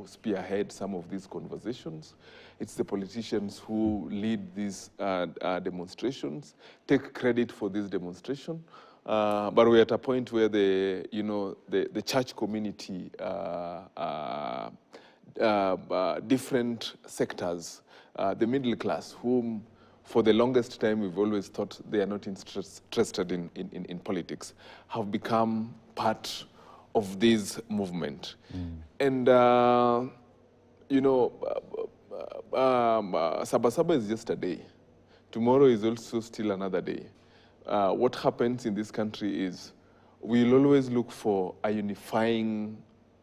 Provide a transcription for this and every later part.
spearhead some of these conversations. It's the politicians who lead these demonstrations, take credit for this demonstration. But we're at a point where the church community, different sectors, the middle class, whom for the longest time we've always thought they are not interested in politics, have become part of this movement. And, Saba Saba is just a day. Tomorrow is also still another day. What happens in this country is we'll always look for a unifying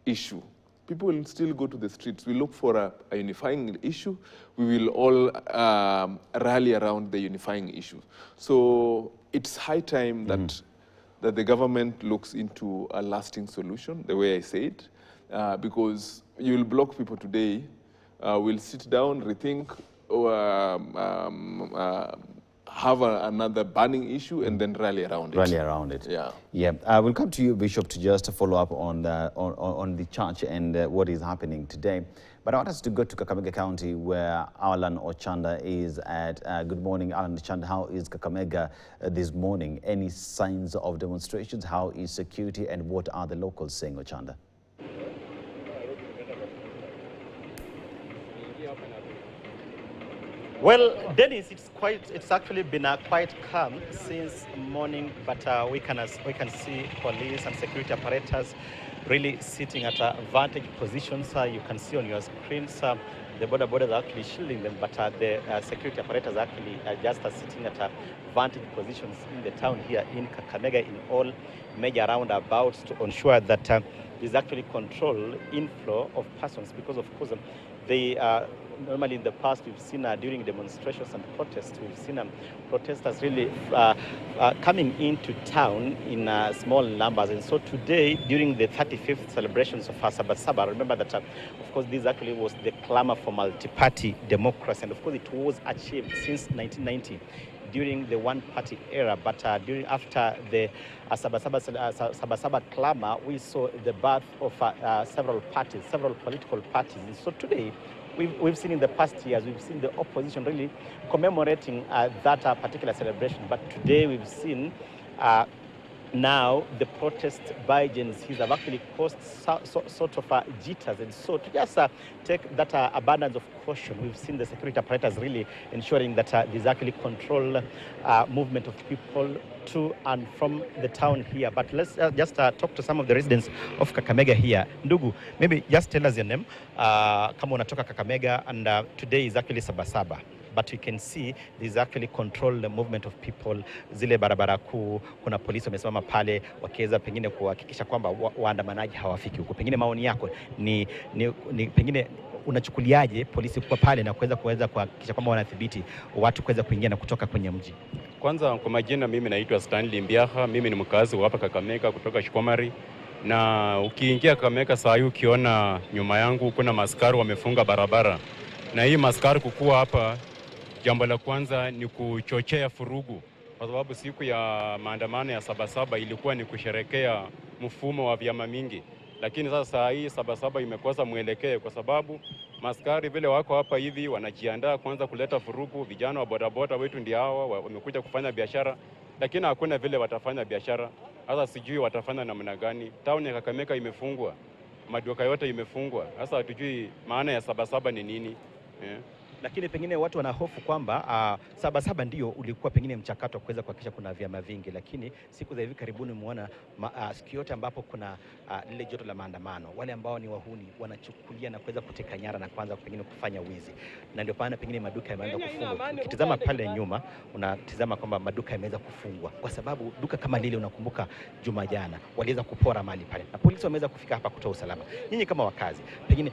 issue. People will still go to the streets. We look for a unifying issue. We will all rally around the unifying issue. So it's high time that the government looks into a lasting solution, the way I said, because you will block people today. We'll sit down, rethink, have another burning issue, and then rally around it. Rally around it. Yeah. Yeah. We'll come to you, Bishop, to just follow up on the church and what is happening today. But I want us to go to Kakamega County, where Alan Ochanda is at. Good morning, Alan Ochanda. How is Kakamega this morning? Any signs of demonstrations? How is security, and what are the locals saying, Ochanda? Well, Dennis, it's actually been quite calm since morning, but we can see police and security apparatus really sitting at vantage positions. You can see on your screens the borders are actually shielding them, but the security apparatus actually just sitting at vantage positions in the town here in Kakamega, in all major roundabouts, to ensure that there's actually control inflow of persons, because of course they normally in the past we've seen during demonstrations and protests, we've seen protesters really coming into town in small numbers. And so today, during the 35th celebrations of Saba Saba, remember that of course this actually was the clamor for multi-party democracy, and of course it was achieved since 1990 during the one-party era. But after the Saba Saba clamor, we saw the birth of several parties, several political parties. And so today, we've seen in the past years, we've seen the opposition really commemorating that particular celebration. But today we've seen now the protest by Gen Zs have actually caused sort of jitters. And so to just take that abundance of caution, we've seen the security apparatus really ensuring that there's actually control movement of people to and from the town here. But let's just talk to some of the residents of Kakamega here. Ndugu, maybe just tell us your name. Kama unatoka Kakamega, and today is actually Saba Saba. But you can see there's actually control the movement of people. Zile barabara kuu, kuna polisi wamesimama pale wakiweza pengine kuhakikisha kwamba waandamanaji hawafiki huko. Pengine maoni yako ni pengine unachukuliaje polisi kuwa pale na kuweza kuhakikisha kwamba wanadhibiti watu kuweza kuingia na kutoka kwenye mji? Kwanza kwa majina, mimi naitwa Stanley Mbiaha, mimi ni mkazi wa hapa Kakamega kutoka Shikomari. Na ukiingia Kakamega saa hii ukiona nyuma yangu kuna maskari wamefunga barabara. Na hii maskari kukua hapa, jambo la kwanza ni kuchochea furugu, kwa sababu siku ya maandamano ya Saba Saba ilikuwa ni kusherekea mfumo wa vyama mingi. Lakini sasa hii Saba Saba imekosa mwelekeo, kwa sababu maskari vile wako hapa hivi wanajiandaa kwanza kuleta furugu. Vijana wa bodaboda wetu ndio hawa wamekuja kufanya biashara, lakini hakuna vile watafanya biashara. Sasa sijui watafanya namna gani. Town ya Kakamega imefungwa, maduka yote imefungwa. Sasa hatujui maana ya Saba Saba ni nini. Lakini pengine watu wanahofu kwamba Saba Saba ndio ulikuwa pengine mchakato wa kuweza kuhakikisha kuna vyama vingi, lakini siku za hivi karibuni umeona siku yote ambapo kuna lile joto la maandamano, wale ambao ni wahuni wanachukulia na kuweza kuteka nyara na kuanza pengine kufanya wizi, na ndio maana pengine maduka yameanza kufungwa. Ukitizama pale nyuma unatizama kwamba maduka yameweza kufungwa, kwa sababu duka kama lile, unakumbuka juma jana waliweza kupora mali pale na polisi wameweza kufika hapa kutoa usalama. Nyinyi kama wakazi, pengine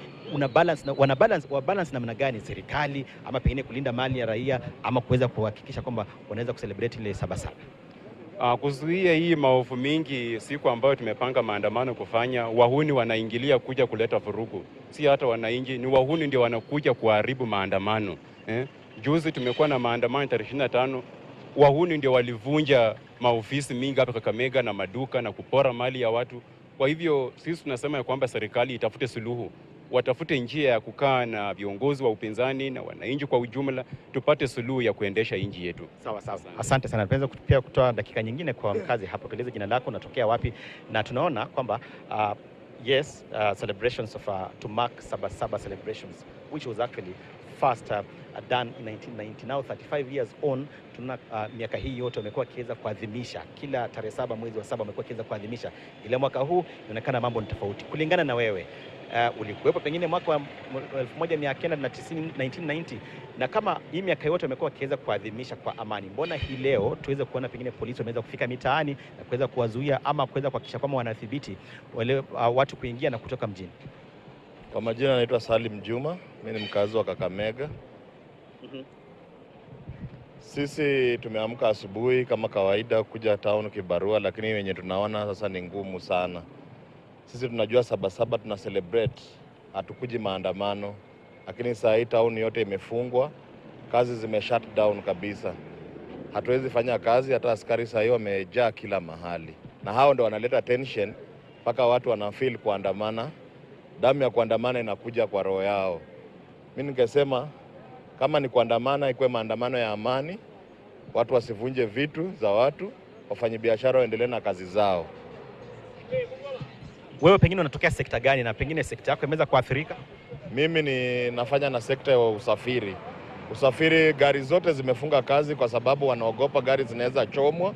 wana balance namna gani, serikali ama pengine kulinda mali ya raia, ama kuweza kuhakikisha kwamba wanaweza kucelebrate ile Saba Saba? Kuzuia hii maovu mingi, siku ambayo tumepanga maandamano kufanya, wahuni wanaingilia kuja kuleta vurugu. Si hata wananchi, ni wahuni ndio wanakuja kuharibu maandamano. Juzi tumekuwa na maandamano tarehe 25, wahuni ndio walivunja maofisi mingi hapa Kakamega na maduka na kupora mali ya watu. Kwa hivyo sisi tunasema ya kwamba serikali itafute suluhu. watafute njia ya kukaa na viongozi wa upinzani na wananchi kwa ujumla, tupate suluhu ya kuendesha nchi yetu. Sawa sawa. Asante sana. Tunaweza pia kutoa dakika nyingine kwa mkazi hapo, tueleze jina lako, unatokea wapi, na tunaona kwamba yes, celebrations of to mark Saba Saba celebrations, which was actually first done in 1990. Now 35 years on, tuna miaka hii yote wamekuwa kiweza kuadhimisha kila tarehe 7 mwezi wa 7 wamekuwa kiweza kuadhimisha. Ile mwaka huu inaonekana mambo ni tofauti. Kulingana na wewe, ulikuwepo pengine mwaka wa 1990, na kama hii miaka yote wamekuwa kiweza kuadhimisha kwa amani, mbona hii leo tuweze kuona pengine polisi wameweza kufika mitaani na kuweza kuwazuia ama kuweza kuhakikisha kwamba wanadhibiti wale watu kuingia na kutoka mjini? Kwa majina naitwa Salim Juma, mimi ni mkazi wa Kakamega. Sisi tumeamka asubuhi kama kawaida kuja town kibarua, lakini wenye tunaona sasa ni ngumu sana. Sisi tunajua Saba Saba tuna celebrate, hatukuji maandamano, lakini saa hii town yote imefungwa, kazi zime shut down kabisa. Hatuwezi fanya kazi, hata askari saa hii wamejaa kila mahali. Na hao ndio wanaleta tension mpaka watu wanafeel kuandamana. Damu ya kuandamana inakuja kwa roho yao. Mimi ningesema kama ni kuandamana ikuwe maandamano ya amani, watu wasivunje vitu za watu, wafanyabiashara waendelee na kazi zao. Wewe pengine unatokea sekta gani na pengine sekta yako imeweza kuathirika? Mimi nafanya na sekta ya usafiri. Usafiri, gari zote zimefunga kazi kwa sababu wanaogopa gari zinaweza chomwa.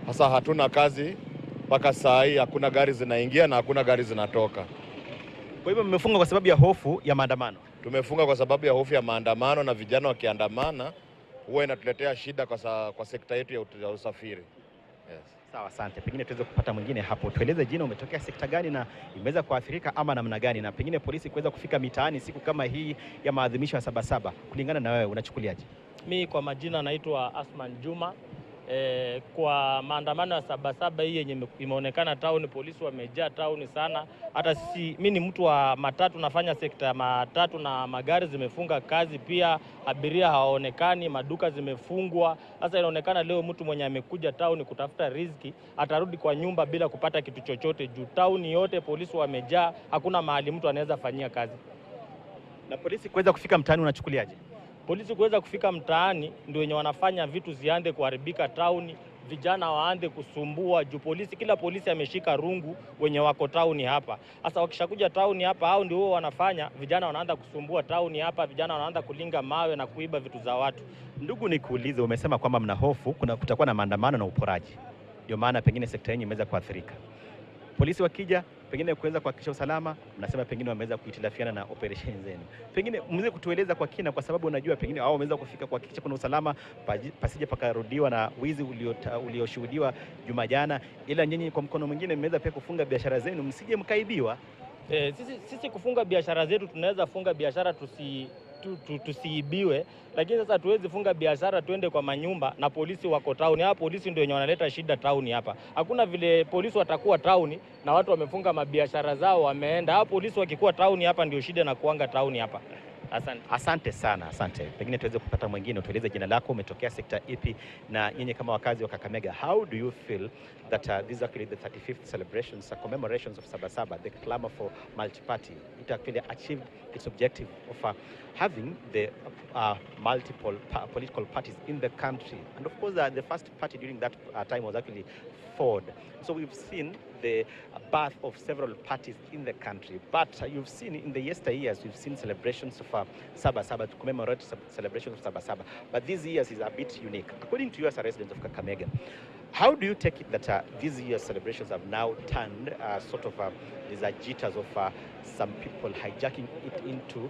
Sasa hatuna kazi mpaka saa hii, hakuna gari zinaingia na hakuna gari zinatoka. Kwa hivyo mmefunga kwa sababu ya hofu ya maandamano? Tumefunga kwa sababu ya hofu ya maandamano, na vijana wakiandamana huwa inatuletea shida kwa sekta yetu ya usafiri. Yes. Sawa, asante. Pengine tuweze kupata mwingine hapo. Tueleze jina, umetokea sekta gani na imeweza kuathirika ama namna gani, na pengine polisi kuweza kufika mitaani siku kama hii ya maadhimisho ya Saba Saba, kulingana na wewe unachukuliaje? Mi kwa majina naitwa Asman Juma. Kwa maandamano ya Saba Saba hii yenye imeonekana town, polisi wamejaa town sana. Hata mimi ni mtu wa matatu, nafanya sekta ya matatu, na magari zimefunga kazi pia, abiria hawaonekani, maduka zimefungwa. Sasa inaonekana leo mtu mwenye amekuja town kutafuta riziki atarudi kwa nyumba bila kupata kitu chochote, juu town yote polisi wamejaa, hakuna mahali mtu anaweza fanyia kazi. Na polisi kuweza kufika mtaani unachukuliaje? Polisi kuweza kufika mtaani ndio wenye wanafanya vitu ziande kuharibika town, vijana waande kusumbua juu kila polisi ameshika rungu wenye wako town hapa. Sasa wakishakuja town hapa, hao ndio wanafanya vijana wanaanza kusumbua town hapa, vijana wanaanza kulinga mawe na kuiba vitu za watu. Ndugu, nikuulize, umesema kwamba mna hofu kutakuwa na maandamano na uporaji, ndio maana pengine sekta yenu imeweza kuathirika. Polisi wakija pengine kuweza kuhakikisha usalama, mnasema pengine wameweza kuhitilafiana na operation zenu. Pengine mweze kutueleza kwa kina, kwa sababu unajua pengine hao wameweza kufika kuhakikisha kuna usalama, pasije pakarudiwa na wizi ulioshuhudiwa juma jana, ila nyinyi kwa mkono mwingine mmeweza pia kufunga biashara zenu msije mkaibiwa. Sisi kufunga biashara zetu, tunaweza funga biashara tusiibiwe, lakini sasa tuwezi funga biashara tuende kwa manyumba na polisi wako town. Hapa polisi ndio wenye wanaleta shida town hapa. Hakuna vile polisi watakuwa town na watu wamefunga mabiashara zao wameenda. Hapa polisi wakikuwa town hapa ndio shida na kuanga town hapa. Asante sana, asante. Pengine tuweze kupata mwingine, tueleze jina lako, umetokea sekta ipi, na nyinyi kama wakazi wa Kakamega, how do you feel that this is actually the 35th celebrations, commemorations of Saba Saba, the clamor for multi-party, it actually achieved its objective of having the multiple political parties in the country. And of course, the first party during that time was actually Ford. So we've seen the birth of several parties in the country. But you've seen in the yesteryears, we've seen celebrations of Saba Saba, to commemorate celebrations of Saba Saba. But these years is a bit unique. According to you as a resident of Kakamega, how do you take it that these years celebrations have now turned sort of these jitters of some people hijacking it into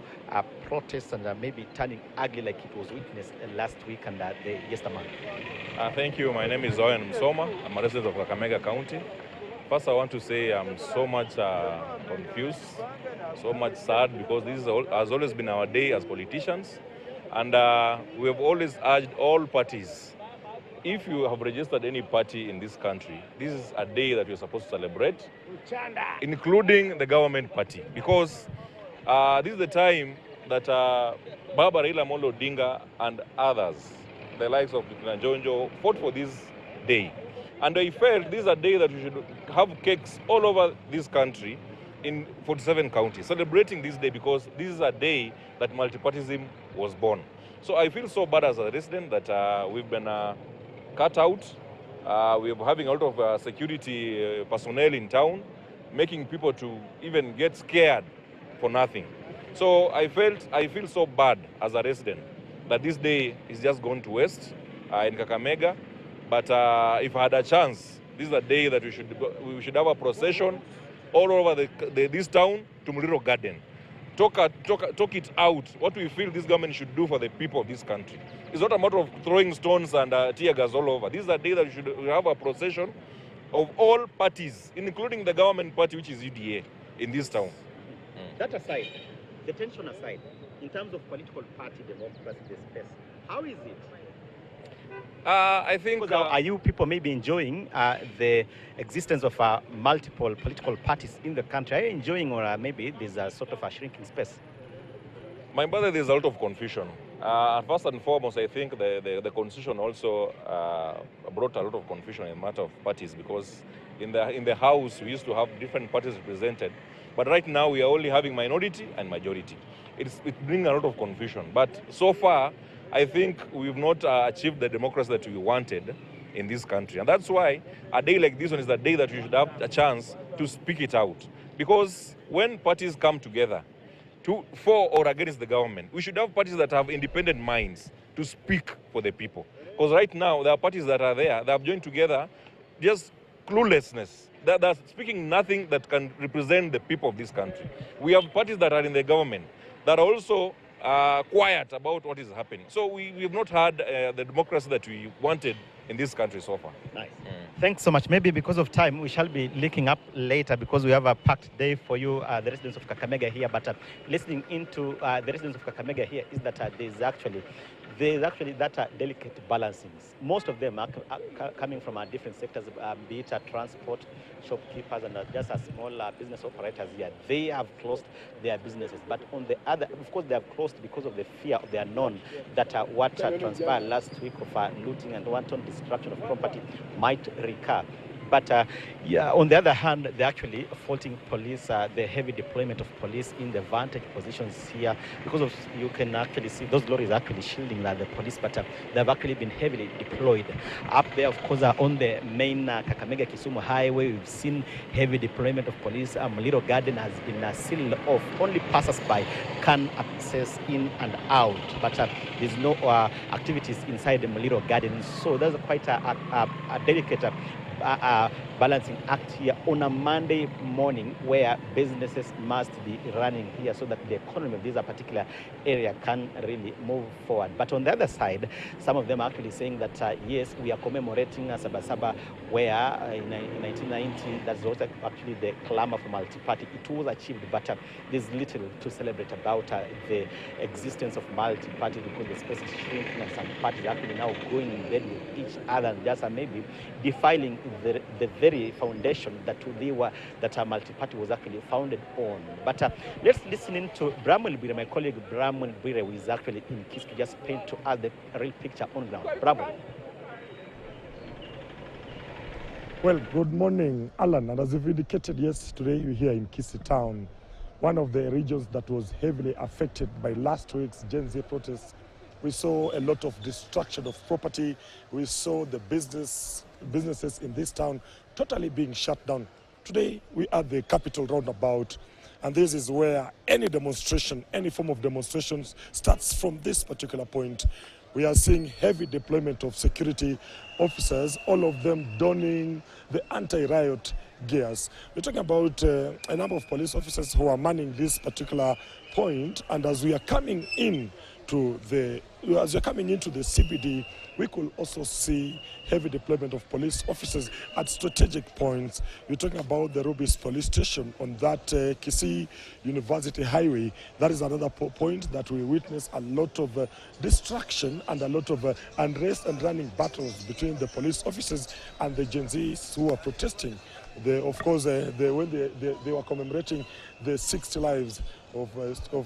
protests and maybe turning ugly like it was witnessed last week and the yestermonth? Thank you. My name is Zoyan Msoma. I'm a resident of Kakamega County. First, I want to say I'm so much confused, so much sad, because this has always been our day as politicians. And we have always urged all parties, if you have registered any party in this country, this is a day that you're supposed to celebrate, including the government party, because this is the time that Baba Raila Amolo Odinga and others, the likes of Njonjo, fought for this day. And I felt this is a day that we should have cakes all over this country in 47 counties, celebrating this day because this is a day that multipartyism was born. So I feel so bad as a resident that we've been cut out. We're having a lot of security personnel in town, making people to even get scared for nothing. So I feel so bad as a resident that this day is just gone to waste in Kakamega. But if I had a chance, this is a day that we should have a procession all over this town to Muliro Garden. Talk it out, what we feel this government should do for the people of this country. It's not a matter of throwing stones and tear gas all over. This is a day that we should have a procession of all parties, including the government party, which is UDA, in this town. That aside, the tension aside, in terms of political party democracy, the space, how is it? I think... are you people maybe enjoying the existence of multiple political parties in the country? Are you enjoying, or maybe there's a sort of a shrinking space? My brother, there's a lot of confusion. First and foremost, I think the constitution also brought a lot of confusion in the matter of parties, because in the House, we used to have different parties represented. But right now, we are only having minority and majority. It's bringing a lot of confusion. But so far, I think we've not achieved the democracy that we wanted in this country. And that's why a day like this one is the day that we should have a chance to speak it out. Because when parties come together for or against the government, we should have parties that have independent minds to speak for the people. Because right now, there are parties that are there, that have joined together, just cluelessness. They're speaking nothing that can represent the people of this country. We have parties that are in the government that are also quiet about what is happening. So we have not had the democracy that we wanted in this country so far. Nice. Thanks so much. Maybe because of time, we shall be linking up later because we have a packed day for you, the residents of Kakamega here. But listening into the residents of Kakamega here is that there's actually that delicate balancing. Most of them are coming from different sectors, be it transport, shopkeepers, and just small business operators here. They have closed their businesses. But on the other, of course, they have closed because of the fear of the unknown that what transpired last week of looting and wanton destruction of property might recur. But yeah, on the other hand, they're actually faulting police, the heavy deployment of police in the vantage positions here, because of, you can actually see those lorries actually shielding the police, but they've actually been heavily deployed. Up there, of course, on the main Kakamega Kisumu highway, we've seen heavy deployment of police. Muliro Garden has been sealed off. Only passers-by can access in and out, but there's no activities inside the Muliro Garden. So there's quite a delicate balancing act here on a Monday morning where businesses must be running here so that the economy of this particular area can really move forward. But on the other side, some of them are actually saying that yes, we are commemorating Saba Saba, where in 1990, that's also actually the clamor for multi-party. It was achieved, but there's little to celebrate about the existence of multi-party because the space is shrinking and some parties are actually now going in bed with each other and just maybe defiling the very foundation that our multi-party was actually founded on. But let's listen in to Bramwell Bwire, my colleague Bramwell Bwire, who is actually in Kisii, to just paint to us the real picture on ground. Bramwell. Well, good morning, Alan. And as you've indicated, yes, today we're here in Kisii town, one of the regions that was heavily affected by last week's Gen Z protests. We saw a lot of destruction of property. We saw the businesses in this town totally being shut down. Today, we are at the Capital Roundabout, and this is where any demonstration, any form of demonstrations starts from this particular point. We are seeing heavy deployment of security officers, all of them donning the anti-riot gears. We're talking about a number of police officers who are manning this particular point, and as we are coming into the CBD, we could also see heavy deployment of police officers at strategic points. We're talking about the Rubis police station on that Kisii University highway. That is another point that we witness a lot of distraction and a lot of unrest and running battles between the police officers and the Gen Zs who are protesting. Of course, when they were commemorating the 60 lives of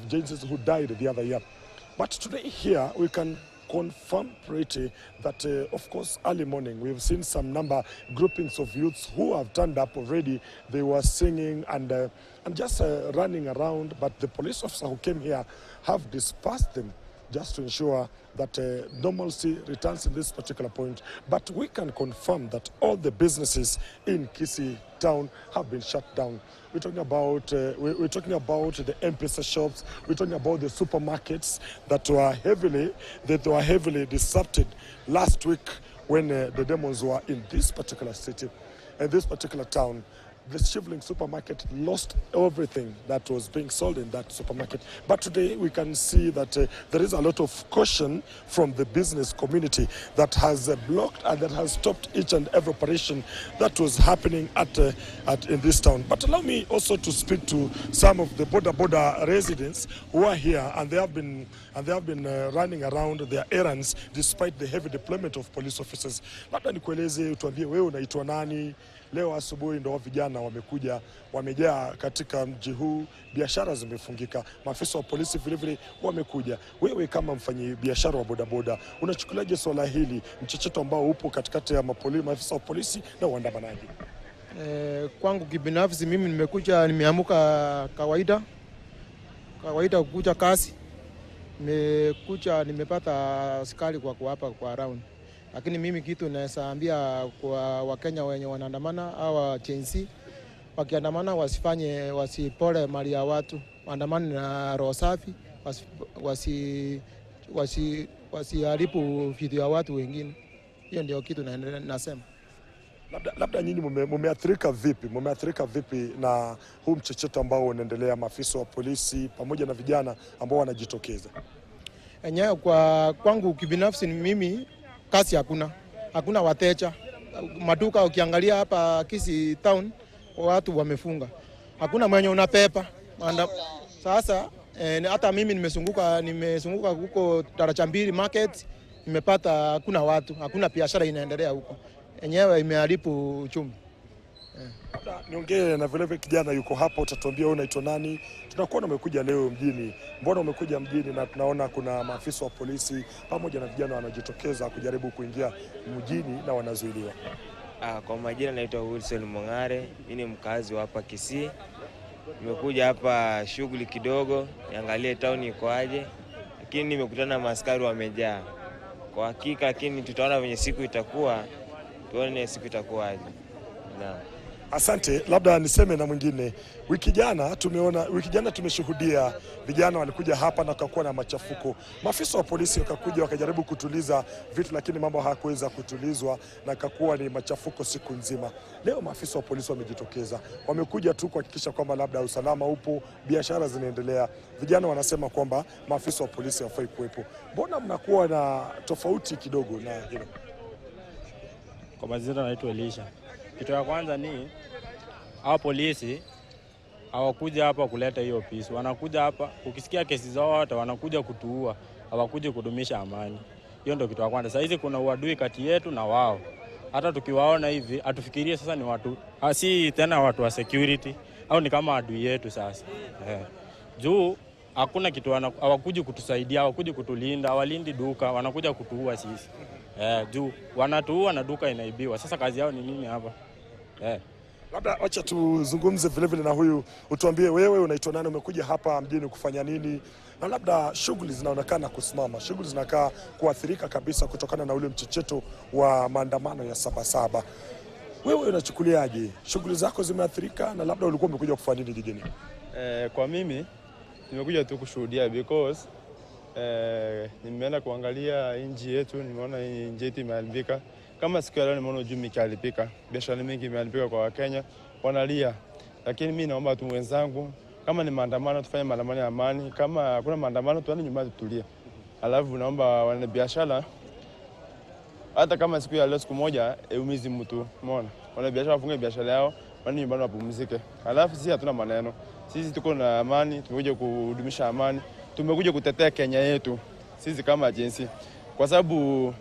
Gen Zs who died the other year. But today here, we can confirm pretty that, of course, early morning, we've seen some groupings of youths who have turned up already. They were singing and just running around, but the police officer who came here have dispersed them just to ensure that normalcy returns in this particular point. But we can confirm that all the businesses in Kisii town have been shut down. We're talking about the M-Pesa shops. We're talking about the supermarkets that were heavily disrupted last week when the demos were in this particular city, in this particular town. The Shivling supermarket lost everything that was being sold in that supermarket. But today we can see that there is a lot of caution from the business community that has blocked and that has stopped each and every operation that was happening in this town. But allow me also to speak to some of the border residents who are here, and they have been running around their errands despite the heavy deployment of police officers. Labda nikueleze, utuambie wewe unaitwa nani? Leo asubuhi ndo vijana wamejaa katika mji huu, biashara zimefungika, maafisa wa polisi vile wamekuja. Wewe kama mfanyi biashara wa bodaboda, unachukuliaje swala hili, mchecheto ambao upo katikati ya maafisa wa polisi na waandamanaji? Kwangu kibinafsi mimi nimeamka kawaida kukuja kazi. Nimepata askari kwa hapa kwa round. Lakini mimi kitu naweza ambia kwa Wakenya wenye wanaandamana au agency, wakiandamana wasipole mali ya watu, waandamane na roho safi, wasiharibu vitu ya watu wengine. Hiyo ndio kitu nasema. Labda nyinyi mumeathirika vipi na huu mchecheto ambao unaendelea, maafisa wa polisi pamoja na vijana ambao wanajitokeza? Enyewe kwangu kibinafsi mimi kazi hakuna wateja. Maduka ukiangalia hapa Kisii town watu wamefunga. Hakuna mwenye unapepa. Sasa hata mimi nimezunguka huko Daraja Mbili market, nimepata hakuna watu, hakuna biashara inaendelea huko. Enyewe imeharibu uchumi. Niongee na vile kijana yuko hapo, utatuambia wewe unaitwa nani? Tunakuona umekuja leo mjini. Mbona umekuja mjini na tunaona kuna maafisa wa polisi pamoja na vijana wanajitokeza kujaribu kuingia mjini na wanazuiliwa? Kwa majina naitwa Wilson Mongare, mimi ni mkazi wa hapa Kisii. Nimekuja hapa shughuli kidogo, niangalie town iko aje. Lakini nimekutana na askari wamejaa. Kwa hakika lakini tutaona venye siku itakuwa, tuone siku itakuwaje. Naam. Asante. Labda niseme na mwingine, wiki jana tumeshuhudia vijana walikuja hapa na wakakuwa na machafuko. Maafisa wa polisi wakakuja wakajaribu kutuliza vitu, lakini mambo hayakuweza kutulizwa na kakuwa ni machafuko siku nzima. Leo maafisa wa polisi wamejitokeza, wamekuja tu kuhakikisha kwamba labda usalama upo, biashara zinaendelea. Vijana wanasema kwamba maafisa wa polisi hawafai kuwepo. Mbona mnakuwa na tofauti kidogo na hilo? Kwa majina naitwa Elisha. Kitu ya kwanza ni hao polisi hawakuja hapa kuleta hiyo peace. Wanakuja hapa, ukisikia kesi zao wote wanakuja kutuua, hawakuja kudumisha amani. Hiyo ndio kitu ya kwanza. Sasa hizi kuna uadui kati yetu na wao. Hata tukiwaona hivi, atufikirie sasa ni watu, si tena watu wa security au ni kama adui yetu sasa. Juu hakuna kitu, hawakuja kutusaidia, hawakuja kutulinda, hawalindi duka, wanakuja kutuua sisi. Juu wanatuua na duka inaibiwa. Sasa kazi yao ni nini hapa? Labda acha tuzungumze vile na huyu, utuambie wewe unaitwa nani, umekuja hapa mjini kufanya nini, na labda shughuli zinaonekana kusimama, shughuli zinakaa kuathirika kabisa kutokana na ule mchecheto wa maandamano ya Sabasaba. Wewe unachukuliaje? Shughuli zako zimeathirika na labda ulikuwa umekuja kufanya nini jijini? Kwa mimi nimekuja tu kushuhudia because nimeenda kuangalia nchi yetu, nimeona nchi yetu imeharibika. Kama siku ya leo nimeona uchumi ukiharibika, biashara mingi imeharibika kwa Wakenya, wanalia. Lakini mimi naomba tu wenzangu, kama ni maandamano tufanye maandamano ya amani, kama hakuna maandamano tuende nyumbani tutulie. Alafu naomba wana biashara, hata kama siku ya leo siku moja umizi mtu, umeona? Wana biashara wafunge biashara yao, waende nyumbani wapumzike. Alafu sisi hatuna maneno. Sisi tuko na amani, tumekuja kudumisha amani. Tumekuja kutetea Kenya yetu sisi kama agency, kwa sababu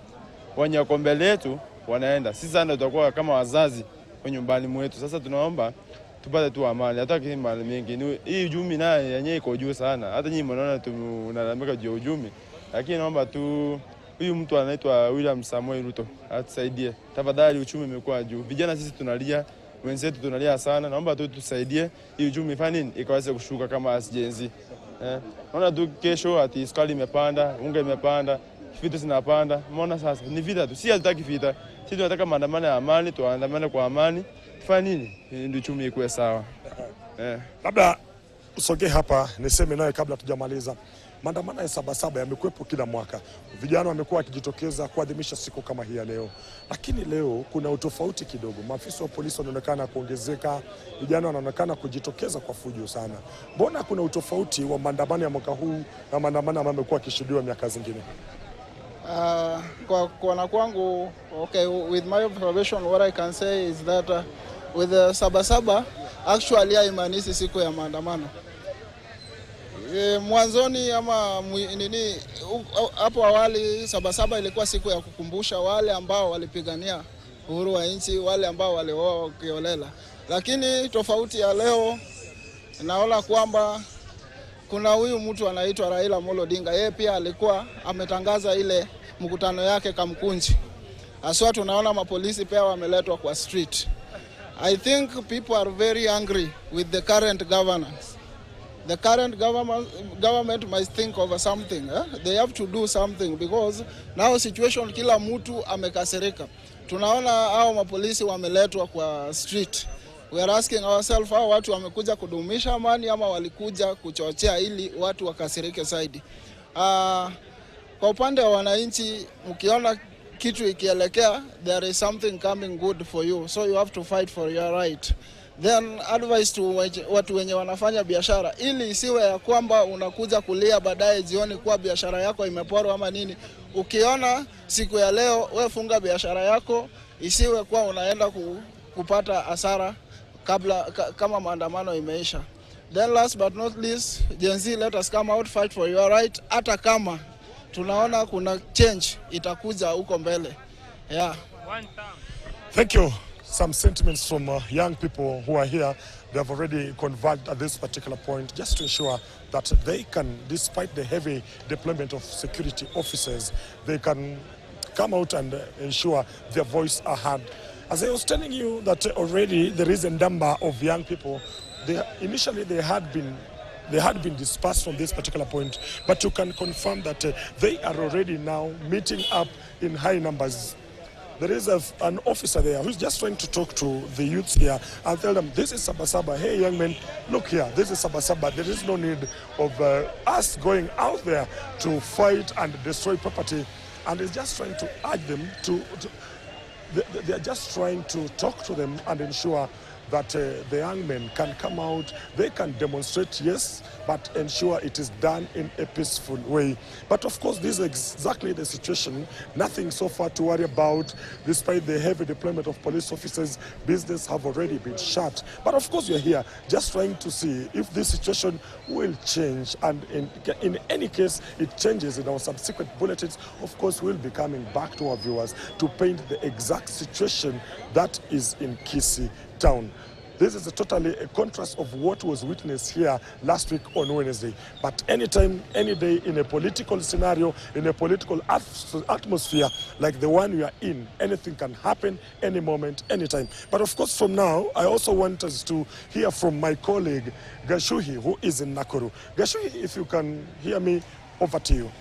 wenye wako mbele yetu wanaenda, sisi sana tutakuwa kama wazazi kwa nyumbani mwetu. Sasa tunaomba tupate tu amani, hata kile mali mingi hii ujumi naye yenyewe iko juu sana. Hata nyinyi mnaona tunalalamika juu ujumi, lakini naomba tu huyu mtu anaitwa William Samoei Ruto atusaidie. Tafadhali, uchumi umekuwa juu. Vijana sisi tunalia, wenzetu tunalia sana. Naomba tu tusaidie hii uchumi ifanye nini ikaweze kushuka kama asijenzi. Naona tu kesho ati sukari imepanda, unga imepanda, vitu zinapanda. Umeona sasa ni vita tu. Si hatutaki vita. Sisi tunataka maandamano ya amani, tuandamane kwa amani. Tufanye nini? Ndio uchumi ikuwe sawa. Labda usogee hapa niseme nawe kabla tujamaliza. Maandamano ya Saba Saba yamekuwepo kila mwaka. Vijana wamekuwa wakijitokeza kuadhimisha siku kama hii ya leo. Lakini leo kuna utofauti kidogo. Maafisa wa polisi wanaonekana kuongezeka, vijana wanaonekana kujitokeza kwa fujo sana. Mbona kuna utofauti wa maandamano ya mwaka huu na maandamano ambayo yamekuwa yakishuhudiwa miaka zingine? Kwa kuona kwangu, okay, with my observation, what I can say is that with the Saba Saba, actually haimaanishi siku ya maandamano. Mwanzoni ama nini hapo awali Saba Saba ilikuwa siku ya kukumbusha wale ambao walipigania uhuru wa nchi, wale ambao walioa kiolela. Lakini tofauti ya leo naona kwamba kuna huyu mtu anaitwa Raila Amolo Odinga. Yeye pia alikuwa ametangaza ile mkutano yake Kamkunji. Aswa tunaona mapolisi pia wameletwa kwa street. I think people are very angry with the current governance. The current government must think of something. They have to do something because now situation kila mtu amekasirika. Tunaona hao mapolisi wameletwa kwa street. We are asking ourselves, hao watu wamekuja kudumisha amani ama walikuja kuchochea ili watu wakasirike zaidi. Kwa upande wa wananchi, mkiona kitu ikielekea, there is something coming good for you, so you have to fight for your right. Then advice to watu wenye wanafanya biashara, ili isiwe ya kwamba unakuja kulia baadaye jioni kwa biashara yako imeporwa ama nini. Ukiona siku ya leo, we funga biashara yako, isiwe kwa unaenda kupata hasara kama maandamano imeisha. Then last but not least, Gen Z, let us come out, fight for your right. Hata kama tunaona kuna change itakuja huko mbele. Yeah. Thank you. Some sentiments from young people who are here. They have already converged at this particular point just to ensure that they can, despite the heavy deployment of security officers, they can come out and ensure their voice are heard. As I was telling you that already there is a number of young people. Initially they had been dispersed from this particular point, but you can confirm that they are already now meeting up in high numbers. There is an officer there who's just trying to talk to the youths here and tell them, this is Saba Saba. Hey, young men, look here, this is Saba Saba. There is no need of us going out there to fight and destroy property. And he's just trying to urge them they are just trying to talk to them and ensure that the young men can come out, they can demonstrate, yes, but ensure it is done in a peaceful way. But of course, this is exactly the situation. Nothing so far to worry about. Despite the heavy deployment of police officers, business have already been shut. But of course, we're here just trying to see if this situation will change. And in any case, it changes in our subsequent bulletins. Of course, we'll be coming back to our viewers to paint the exact situation that is in Kisii town. This is totally a contrast of what was witnessed here last week on Wednesday. But anytime, any day, in a political scenario, in a political atmosphere like the one we are in, anything can happen any moment, anytime. But of course, from now, I also want us to hear from my colleague, Gashuhi, who is in Nakuru. Gashuhi, if you can hear me, over to you.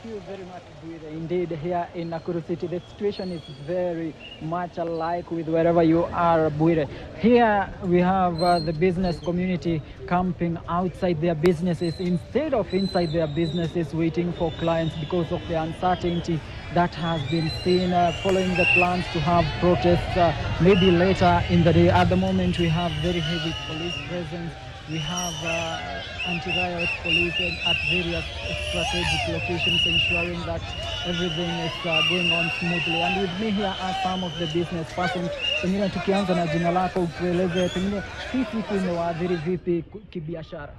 Thank you very much, Bwire. Indeed, here in Nakuru City, the situation is very much alike with wherever you are, Bwire. Here we have the business community camping outside their businesses instead of inside their businesses waiting for clients because of the uncertainty that has been seen following the plans to have protests maybe later in the day. At the moment, we have very heavy police presence. We have anti-riot police at various strategic locations ensuring that everything is going on smoothly. And with me here are some of the business persons. Pengine tukianza na jina lako utueleze pengine hii siku imewaadhiri vipi kibiashara?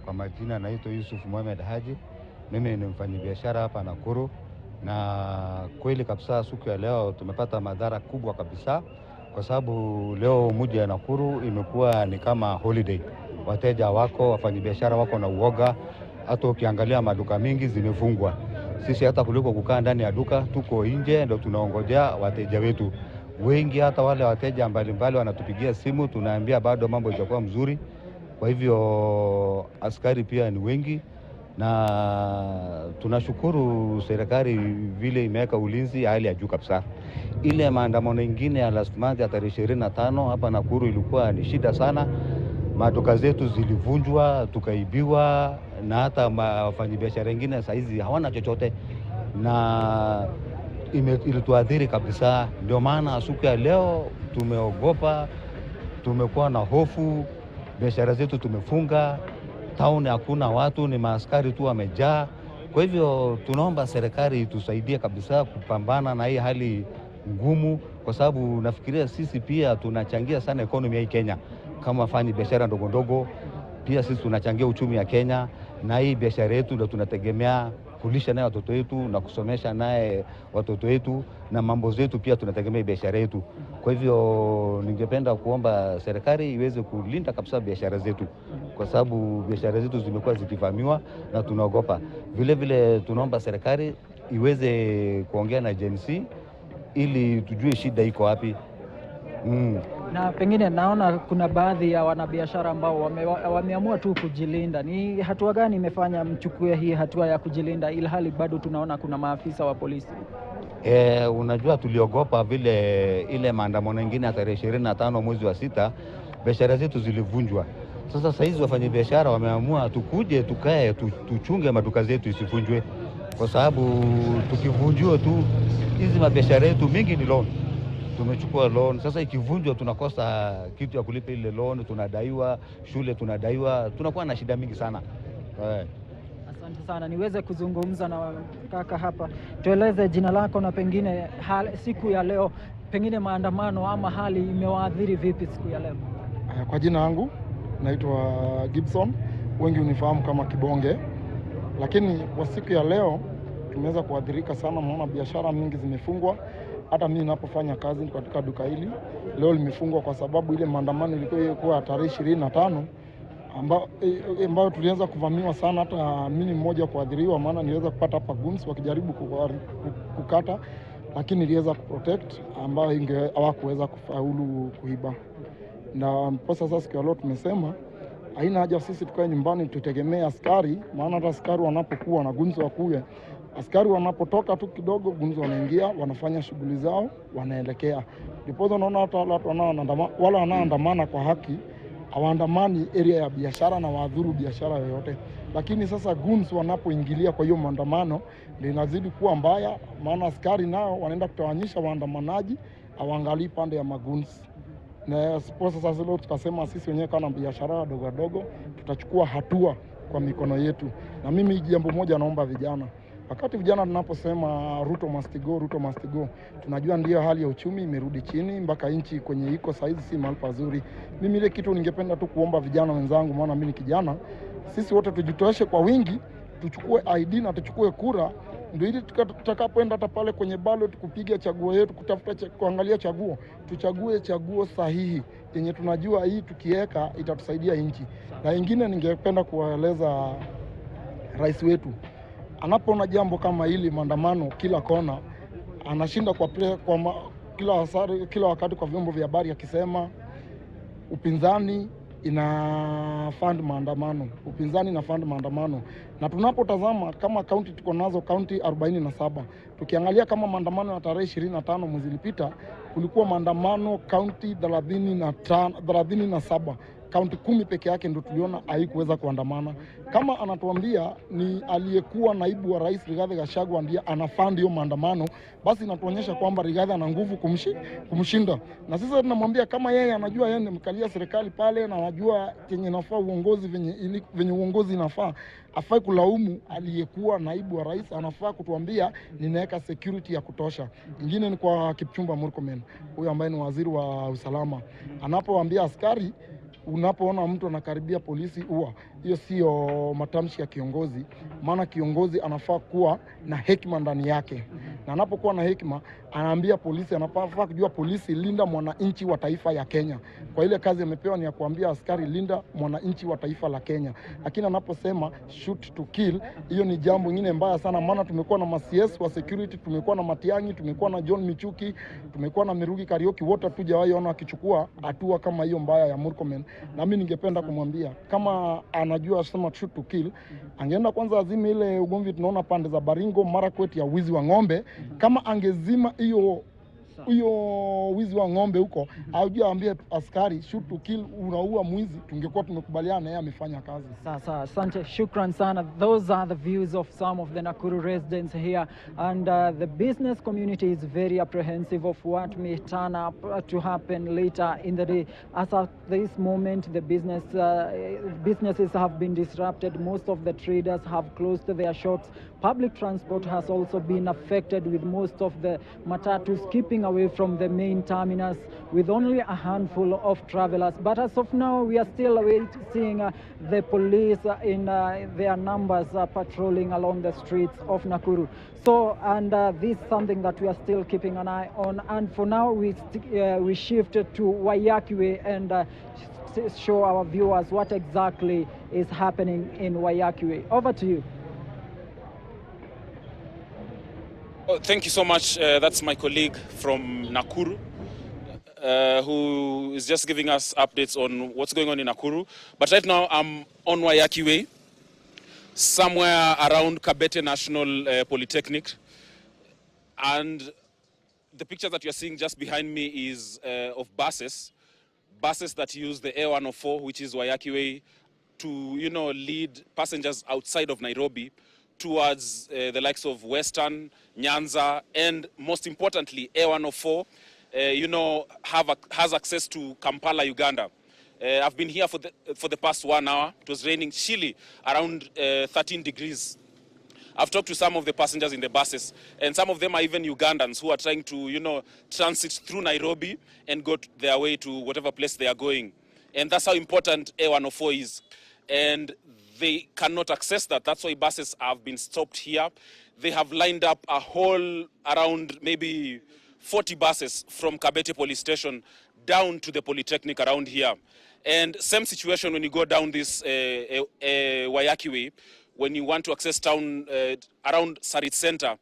Kwa majina naitwa Yusuf Mohamed Haji. Mimi ni mfanyabiashara hapa Nakuru, na kweli kabisa siku ya leo tumepata madhara kubwa kabisa kwa sababu leo mji wa Nakuru imekuwa ni kama holiday. Wateja wako, wafanyabiashara wako na uoga, hata ukiangalia maduka mingi zimefungwa. Sisi hata kuliko kukaa ndani ya duka, tuko nje ndio tunaongojea wateja wetu. Wengi hata wale wateja mbalimbali wanatupigia simu, tunaambia bado mambo hayajakuwa mzuri. Kwa hivyo askari pia ni wengi, na tunashukuru serikali vile imeweka ulinzi hali ya juu kabisa. Ile maandamano mengine ya last month ya tarehe 25 hapa Nakuru ilikuwa ni shida sana. Maduka zetu zilivunjwa, tukaibiwa, na hata wafanyabiashara wengine saizi hawana chochote, na ilituadhiri kabisa. Ndio maana siku ya leo tumeogopa, tumekuwa na hofu, biashara zetu tumefunga, town hakuna watu, ni maaskari tu wamejaa. Kwa hivyo tunaomba serikali tusaidie kabisa kupambana na hii hali ngumu, kwa sababu nafikiria sisi pia tunachangia sana economy ya Kenya. Kama wafanyi biashara ndogo ndogo, pia sisi tunachangia uchumi ya Kenya, na hii biashara yetu ndio tunategemea kulisha naye watoto wetu na kusomesha naye watoto wetu, na mambo zetu pia tunategemea biashara yetu. Kwa hivyo ningependa kuomba serikali iweze kulinda kabisa biashara zetu, kwa sababu biashara zetu zimekuwa zikivamiwa na tunaogopa. Vile vile tunaomba serikali iweze kuongea na agency ili tujue shida iko wapi. Na pengine naona kuna baadhi ya wanabiashara ambao wameamua tu kujilinda. Ni hatua gani imefanya mchukue hii hatua ya kujilinda, ilhali bado tunaona kuna maafisa wa polisi? Unajua tuliogopa vile ile maandamano mengine ya tarehe 25 mwezi wa 6, biashara zetu zilivunjwa. Sasa saizi wafanyabiashara wameamua tukuje tukae tuchunge maduka zetu isivunjwe, kwa sababu tukivunjwa tu hizi mabiashara yetu mingi ni loan. Tumechukua loan, sasa ikivunjwa tunakosa kitu ya kulipa ile loan, tunadaiwa shule, tunadaiwa, tunakuwa na shida mingi sana. Asante sana. Niweze kuzungumza na kaka hapa. Tueleze jina lako na pengine siku ya leo, pengine maandamano ama hali imewaathiri vipi siku ya leo? Kwa jina langu naitwa Gibson, wengi unifahamu kama Kibonge. Lakini kwa siku ya leo tumeweza kuathirika sana, maana biashara mingi zimefungwa. Hata mimi ninapofanya kazi katika duka hili leo limefungwa kwa sababu ile maandamano ilikuwa tarehe 25 ambao tulianza kuvamiwa sana, hata mimi mmoja kuadhiriwa, maana niweza kupata hapa guns wakijaribu kukata, lakini niliweza kuprotect ambao hawakuweza kufaulu kuiba. Na kwa sasa siku ya leo tumesema haina haja sisi tukae nyumbani tutegemea askari, maana hata askari wanapokuwa na gunzi wakuye, askari wanapotoka tu kidogo gunzi wanaingia, wanafanya shughuli zao, wanaelekea. Ndipo unaona hata watu wala wanaandamana kwa haki, hawaandamani area ya biashara na waadhuru biashara yoyote. Lakini sasa gunzi wanapoingilia kwa hiyo maandamano ndio inazidi kuwa mbaya, maana askari nao wanaenda kutawanyisha waandamanaji, hawaangalii pande ya magunzi. Na sasa leo tukasema sisi wenyewe kama biashara wadogo wadogo tutachukua hatua kwa mikono yetu. Na mimi jambo moja naomba vijana, wakati vijana tunaposema Ruto must go, Ruto must go, tunajua ndio hali ya uchumi imerudi chini mpaka nchi kwenye iko saizi si mahali pazuri. Mimi ile kitu ningependa tu kuomba vijana wenzangu, maana mimi ni kijana, sisi wote tujitoeshe kwa wingi, tuchukue ID na tuchukue kura, ndio ili tutakapoenda hata pale kwenye ballot kupiga chaguo yetu, kutafuta kuangalia chaguo, tuchague chaguo sahihi yenye tunajua hii tukiweka itatusaidia nchi. Na ingine ningependa kuwaeleza rais wetu, anapoona jambo kama hili maandamano kila kona, anashinda kila wakati kwa vyombo vya habari akisema upinzani ina fund maandamano, upinzani na fund maandamano. Na tunapotazama kama kaunti tuko nazo kaunti 47, tukiangalia kama maandamano ya tarehe 25 mwezi ulipita kulikuwa maandamano kaunti 37, kaunti 10 peke yake ndio tuliona haikuweza kuandamana. Kama anatuambia ni aliyekuwa naibu wa rais Rigathi Gachagua ndiye anafund hiyo maandamano, basi inatuonyesha kwamba Rigathi ana nguvu kumshinda. Na sasa tunamwambia kama yeye anajua yeye mkalia serikali pale na anajua chenye nafaa uongozi venye uongozi inafaa, afai kulaumu aliyekuwa naibu wa rais, anafaa kutuambia ninaweka security ya kutosha. Ingine ni kwa Kipchumba Murkomen, huyu ambaye ni waziri wa usalama, anapoambia askari unapoona mtu anakaribia polisi hiyo sio matamshi ya kiongozi, maana kiongozi anafaa kuwa na hekima ndani yake, na anapokuwa na hekima anaambia polisi, anafaa kujua polisi, linda mwananchi wa taifa ya Kenya. Kwa ile kazi amepewa ni ya kuambia askari, linda mwananchi wa taifa la Kenya. Lakini anaposema shoot to kill, hiyo ni jambo lingine mbaya sana, maana tumekuwa na CS wa security, tumekuwa na Matiang'i, tumekuwa na John Michuki, tumekuwa na Mirugi Kariuki, wote tujawahi ona akichukua hatua kama hiyo mbaya ya Murkomen. Na mimi ningependa kumwambia kama anajua sema shoot to kill, angeenda kwanza azime ile ugomvi tunaona pande za Baringo, Marakwet ya wizi wa ng'ombe. Kama angezima hiyo wizi wa ng'ombe huko, aujua ambie askari shoot to kill, unaua mwizi, tungekuwa tumekubaliana yeye amefanya kazi. Sasa, asante, shukran sana. Those are the views of some of the Nakuru residents here, and the business community is very apprehensive of what may turn up to happen later in the day. As at this moment, the businesses have been disrupted. Most of the traders have closed their shops. Public transport has also been affected, with most of the matatus keeping away from the main terminus, with only a handful of travelers. But as of now, we are still seeing the police in their numbers patrolling along the streets of Nakuru. So, and this is something that we are still keeping an eye on. And for now, we shift to Waiyaki Way and show our viewers what exactly is happening in Waiyaki Way. Over to you. Oh, thank you so much. That's my colleague from Nakuru, who is just giving us updates on what's going on in Nakuru. But right now I'm on Waiyaki Way, somewhere around Kabete National Polytechnic. And the picture that you're seeing just behind me is of buses that use the A104, which is Waiyaki Way, to, lead passengers outside of Nairobi towards the likes of Western, Nyanza, and most importantly, A104, has access to Kampala, Uganda. I've been here for the past 1 hour. It was raining chilly, around 13 degrees. I've talked to some of the passengers in the buses, and some of them are even Ugandans who are trying to, transit through Nairobi and go their way to whatever place they are going. And that's how important A104 is. And they cannot access that. That's why buses have been stopped here. They have lined up a whole around maybe 40 buses from Kabete police station down to the Polytechnic around here. And same situation when you go down this Waiyaki Way, when you want to access town around Sarit Center,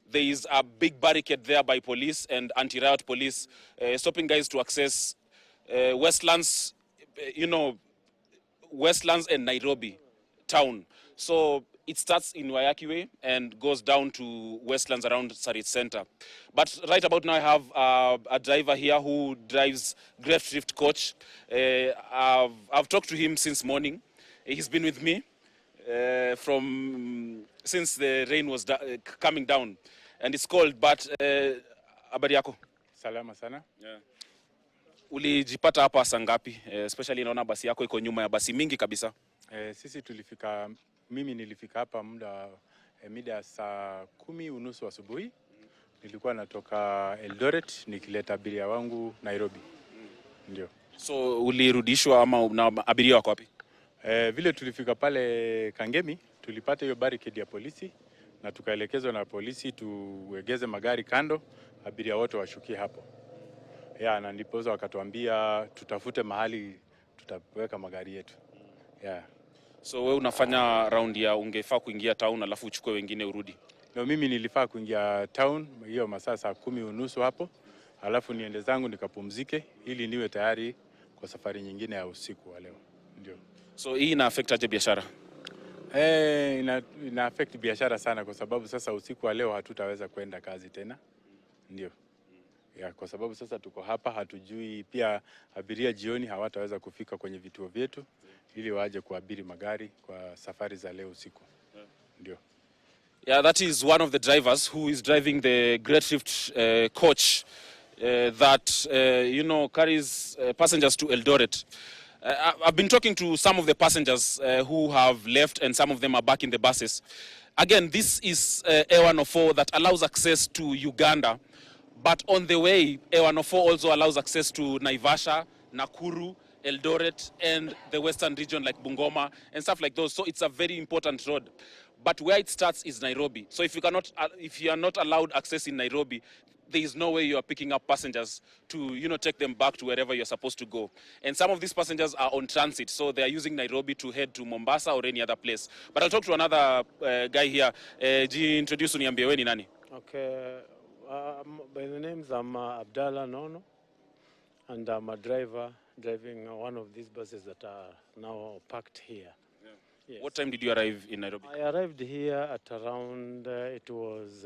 there is a big barricade there by police and anti-riot police, stopping guys to access Westlands, Westlands and Nairobi town. So it starts in Waiyaki Way and goes down to Westlands around Sarit Center. But right about now I have a driver here who drives Great Rift coach. I've talked to him since morning. He's been with me since the rain was coming down, and it's cold. But habari yako? Salama sana. Yeah. Ulijipata hapa saa ngapi? Especially naona basi yako iko nyuma ya basi mingi kabisa. Mimi nilifika hapa mida saa 10:30 asubuhi. Nilikuwa natoka Eldoret nikileta abiria wangu Nairobi. Ndio. So ulirudishwa ama na abiria wako wapi? Vile tulifika pale Kangemi, tulipata hiyo barricade ya polisi na tukaelekezwa na polisi tuegeze magari kando, abiria wote washukie hapo. Na ndipoza wakatuambia tutafute mahali tutaweka magari yetu. So wewe unafanya round ya ungefaa kuingia town alafu uchukue wengine urudi? No, mimi nilifaa kuingia town hiyo masaa saa 10:30 hapo, alafu niende zangu nikapumzike ili niwe tayari kwa safari nyingine ya usiku wa leo. Ndio. So hii ina affect aje biashara? Ina affect biashara sana kwa sababu sasa usiku wa leo hatutaweza kwenda kazi tena. Ndio. Kwa sababu sasa tuko hapa, hatujui pia abiria jioni hawataweza kufika kwenye vituo vyetu ili waje kuabiri magari kwa safari za leo usiku. Ndio. Yeah, that is one of the drivers who is driving the Great Rift coach that carries passengers to Eldoret. I've been talking to some of the passengers who have left, and some of them are back in the buses. Again, this is A104 that allows access to Uganda, but on the way, A104 also allows access to Naivasha, Nakuru, Eldoret, and the western region like Bungoma and stuff like those. So it's a very important road. But where it starts is Nairobi. So if you are not allowed access in Nairobi, there is no way you are picking up passengers to, take them back to wherever you're supposed to go. And some of these passengers are on transit, so they are using Nairobi to head to Mombasa or any other place. But I'll talk to another guy here. Introduce uniambie we ni nani? Okay, by the names I'm Abdallah Nono, and I'm a driver driving one of these buses that are now parked here. Yes. What time did you arrive in Nairobi? I arrived here at around, it was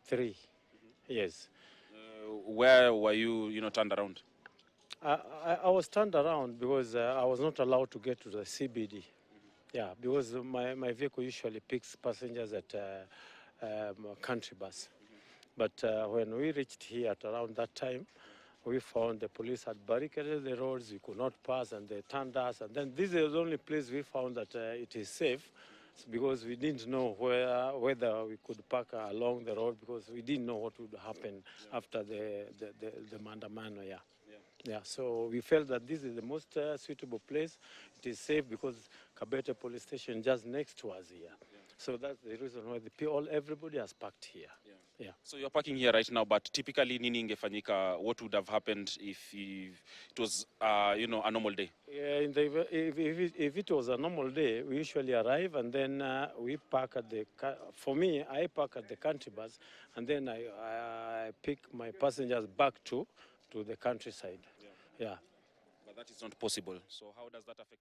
3. Yes. Where were you, turned around? I was turned around because I was not allowed to get to the CBD. Yeah, because my vehicle usually picks passengers at country bus. But when we reached here at around that time, we found the police had barricaded the roads, we could not pass, and they turned us. And then this is the only place we found that it is safe, because we didn't know whether we could park along the road, because we didn't know what would happen after the Maandamano, yeah. So we felt that this is the most suitable place. It is safe because Kabete police station just next to us here. So that's the reason why everybody has parked here. Yeah. So you're parking here right now, but typically nini ingefanyika, what would have happened if it was, a normal day? Yeah, if it was a normal day, we usually arrive and then we park at for me, I park at the country bus, and then I pick my passengers back to the countryside. Yeah. But that is not possible. So how does that affect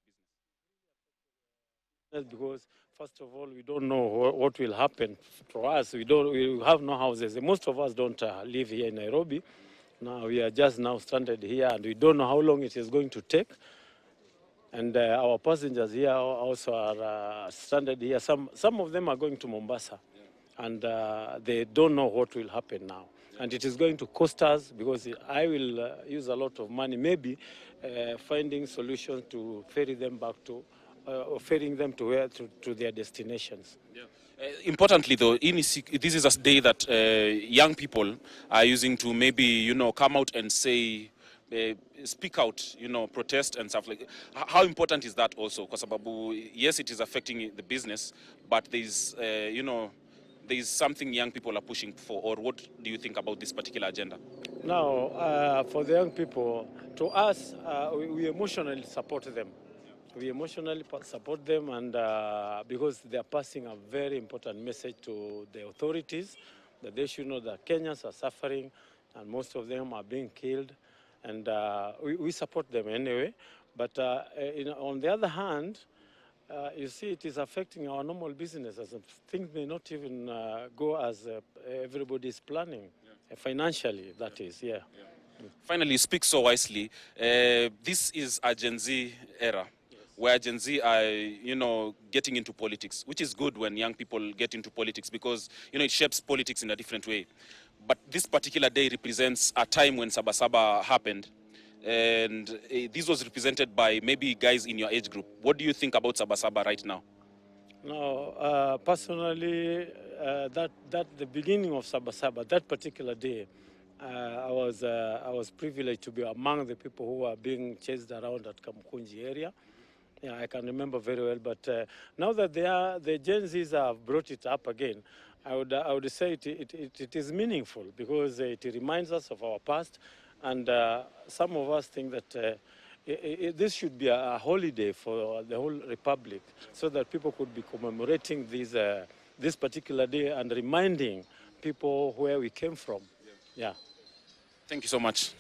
business? Because first of all, we don't know what will happen to us. We have no houses. Most of us don't live here in Nairobi. Now we are just now stranded here, and we don't know how long it is going to take. And our passengers here also are stranded here. Some of them are going to Mombasa, and they don't know what will happen now. And it is going to cost us, because I will use a lot of money, maybe finding solutions to ferry them back to, ferrying them to their destinations. Yeah. Importantly, though, this is a day that young people are using to maybe, come out and say, speak out, protest and stuff like that. How important is that also? Because yes, it is affecting the business, but there's, there's something young people are pushing for. Or what do you think about this particular agenda? Now, for the young people, to us, we emotionally support them. We emotionally support them, and because they are passing a very important message to the authorities, that they should know that Kenyans are suffering, and most of them are being killed, and we support them anyway. But on the other hand, you see, it is affecting our normal businesses. Things may not even go as everybody is planning, financially, that is, yeah. Finally, speak so wisely. This is a Gen Z era, where Gen Z are, getting into politics, which is good when young people get into politics, because, it shapes politics in a different way. But this particular day represents a time when Saba Saba happened, and this was represented by maybe guys in your age group. What do you think about Saba Saba right now? No, personally, the beginning of Saba Saba, that particular day, I was privileged to be among the people who were being chased around at Kamukunji area. Yeah, I can remember very well. But now that the Gen Zs have brought it up again, I would say it is meaningful, because it reminds us of our past, and some of us think that this should be a holiday for the whole republic, so that people could be commemorating this particular day and reminding people where we came from. Yeah. Thank you so much.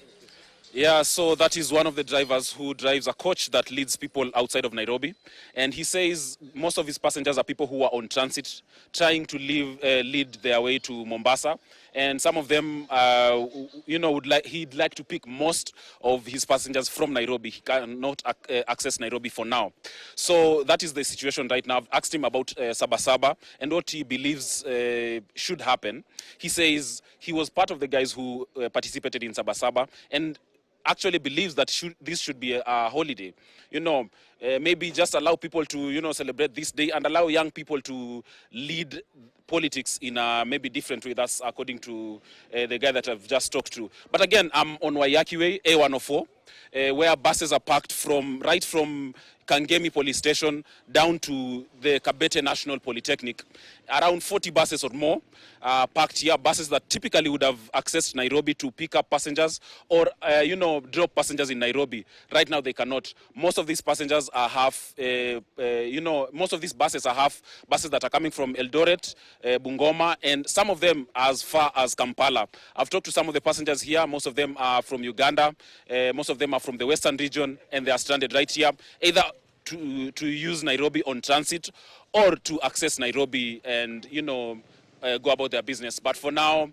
Yeah, so that is one of the drivers who drives a coach that leads people outside of Nairobi. And he says most of his passengers are people who are on transit, trying to lead their way to Mombasa. And some of them, he'd like to pick most of his passengers from Nairobi. He cannot access Nairobi for now. So that is the situation right now. I've asked him about Saba Saba and what he believes should happen. He says he was part of the guys who participated in Saba Saba, and actually believes that this should be a holiday. maybe just allow people to, celebrate this day and allow young people to lead politics in a maybe different way. That's according to the guy that I've just talked to. But again, I'm on Waiyaki Way, A104, where buses are parked right from Kangemi Police Station down to the Kabete National Polytechnic. Around 40 buses or more parked here, buses that typically would have accessed Nairobi to pick up passengers or, drop passengers in Nairobi. Right now they cannot. Most of these passengers are most of these buses are half buses that are coming from Eldoret, Bungoma, and some of them as far as Kampala. I've talked to some of the passengers here. Most of them are from Uganda. Most of them are from the Western region, and they are stranded right here, either to use Nairobi on transit or to access Nairobi and, go about their business. But for now,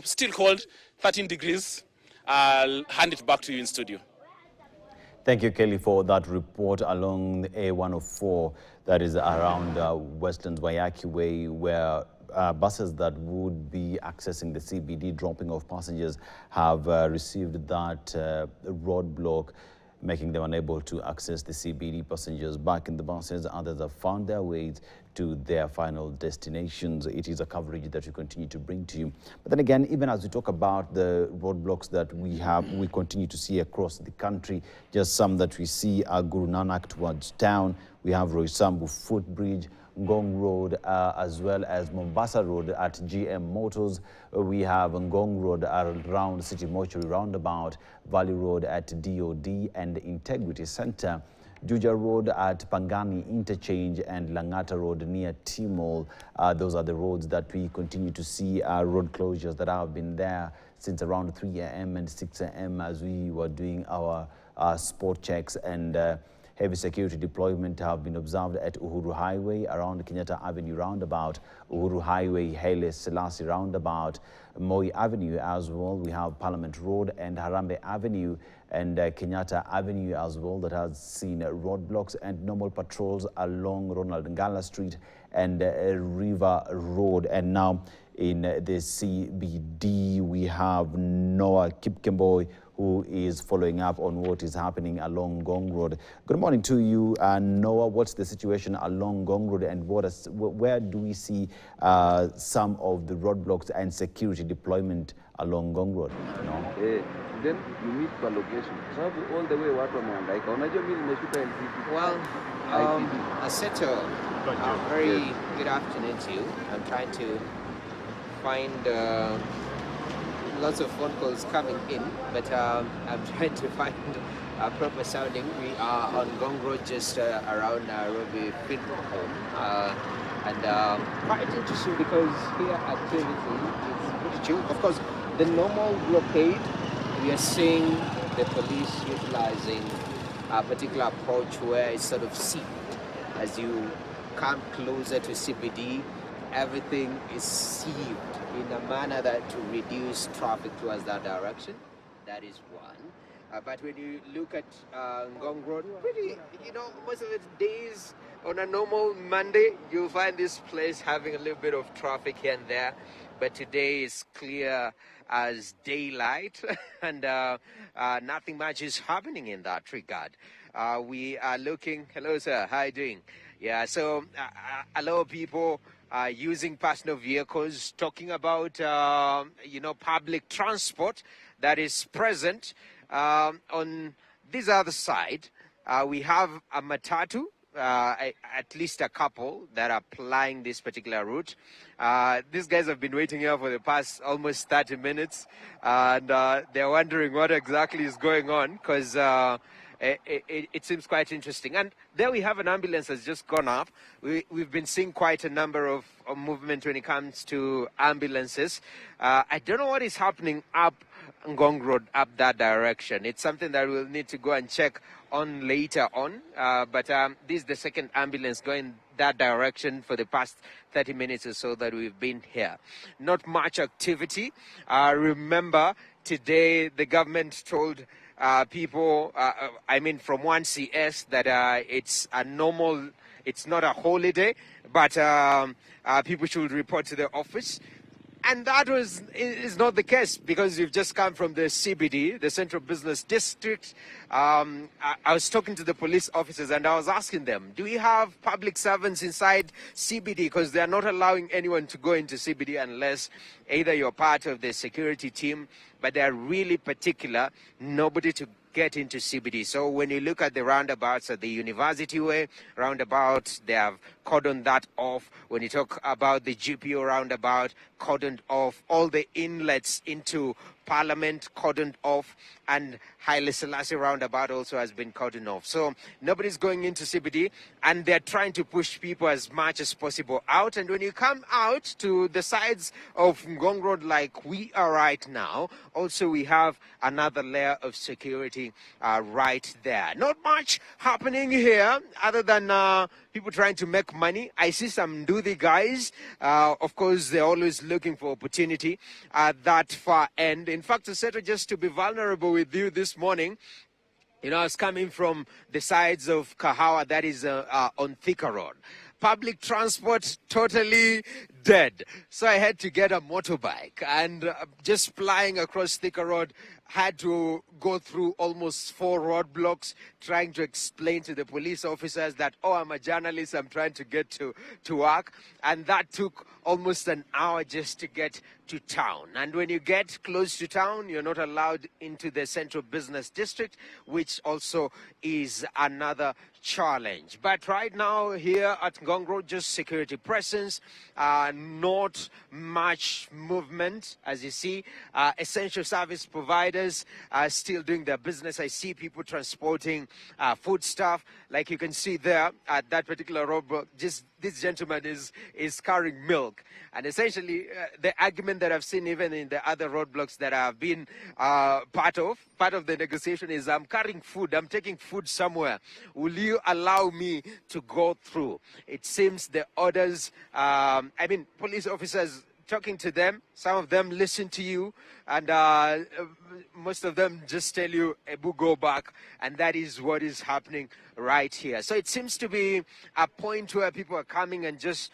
still cold, 13 degrees. I'll hand it back to you in studio. Thank you, Kelly, for that report along the A104 that is around Westland's Waiyaki Way, where buses that would be accessing the CBD, dropping off passengers, have received that roadblock, making them unable to access the CBD. Passengers back in the buses, others have found their ways to their final destinations. It is a coverage that we continue to bring to you. But then again, even as we talk about the roadblocks that we continue to see across the country, just some that we see are Guru Nanak towards town. We have Roysambu Footbridge, Ngong Road, as well as Mombasa Road at GM Motors. We have Ngong Road around City Mortuary Roundabout, Valley Road at DOD and Integrity Center, Juja Road at Pangani Interchange, and Langata Road near T-Mall. Those are the roads that we continue to see road closures that have been there since around 3 a.m. and 6 a.m. as we were doing our spot checks, and heavy security deployment have been observed at Uhuru Highway, around Kenyatta Avenue Roundabout, Uhuru Highway, Haile Selassie Roundabout, Moi Avenue as well. We have Parliament Road and Harambe Avenue and Kenyatta Avenue as well that has seen roadblocks and normal patrols along Ronald Ngala Street and River Road. And now in the CBD, we have Noah Kipkemboy, who is following up on what is happening along Ngong Road. Good morning to you, Noah. What's the situation along Ngong Road, and where do we see some of the roadblocks and security deployment along Ngong Road? No? Then you meet per location. Travel all the way watu wamehangaika. Unajua mimi nimeshuka LCC. Well, Aseto, very good afternoon to you. I'm trying to find lots of phone calls coming in, but I'm trying to find proper sounding. We are on Ngong Road, just around Nairobi Funeral Home, and quite interesting because here activity is pretty chill. Of course, the normal blockade, we are seeing the police utilizing a particular approach where it's sort of seeped. As you come closer to CBD, everything is sieved in a manner that to reduce traffic towards that direction. That is one. But when you look at Ngong Road, pretty, most of the days on a normal Monday, you'll find this place having a little bit of traffic here and there. But today is clear as daylight, and nothing much is happening in that regard. We are looking, hello sir, how are you doing? Yeah, so a lot of people using personal vehicles, talking about, public transport that is present. On this other side, we have a matatu, at least a couple that are plying this particular route. These guys have been waiting here for the past almost 30 minutes, and they're wondering what exactly is going on, because it seems quite interesting. And there we have an ambulance that's just gone up. We've been seeing quite a number of movement when it comes to ambulances. I don't know what is happening up Ngong Road, up that direction. It's something that we'll need to go and check on later on. But this is the second ambulance going that direction for the past 30 minutes or so that we've been here. Not much activity. Remember, today the government told people, from 1CS, that it's a normal, it's not a holiday, but people should report to the office. And that is not the case, because you've just come from the CBD, the Central Business District. I was talking to the police officers and I was asking them, do we have public servants inside CBD? Because they are not allowing anyone to go into CBD unless either you're part of the security team, but they are really particular, nobody to get into CBD. So when you look at the roundabouts at the University Way roundabout, they have cordoned that off. When you talk about the GPO roundabout, cordoned off. All the inlets into Parliament cordoned off, and Haile Selassie roundabout also has been cordoned off. So nobody's going into CBD, and they're trying to push people as much as possible out. And when you come out to the sides of Ngong Road like we are right now, also we have another layer of security right there. Not much happening here other than people trying to make money. I see some Nduthi guys. Of course, they're always looking for opportunity at that far end. In fact, just to be vulnerable with you this morning, you know, I was coming from the sides of Kahawa, that is on Thika Road. Public transport totally dead. So I had to get a motorbike, and just flying across Thika Road, had to go through almost 4 roadblocks trying to explain to the police officers that, oh, I'm a journalist, I'm trying to get to work. And that took almost an hour just to get to town. And when you get close to town, you're not allowed into the Central Business District, which also is another challenge. But right now here at Ngong Road, just security presence, not much movement. As you see, essential service providers are still doing their business. I see people transporting food stuff, like you can see there at that particular road. Just this gentleman is carrying milk, and essentially the argument that I've seen even in the other roadblocks that I've been part of the negotiation is, I'm carrying food, I'm taking food somewhere, will you allow me to go through? It seems the orders, police officers talking to them, some of them listen to you, and most of them just tell you, Ebu, go back, and that is what is happening right here. So it seems to be a point where people are coming and just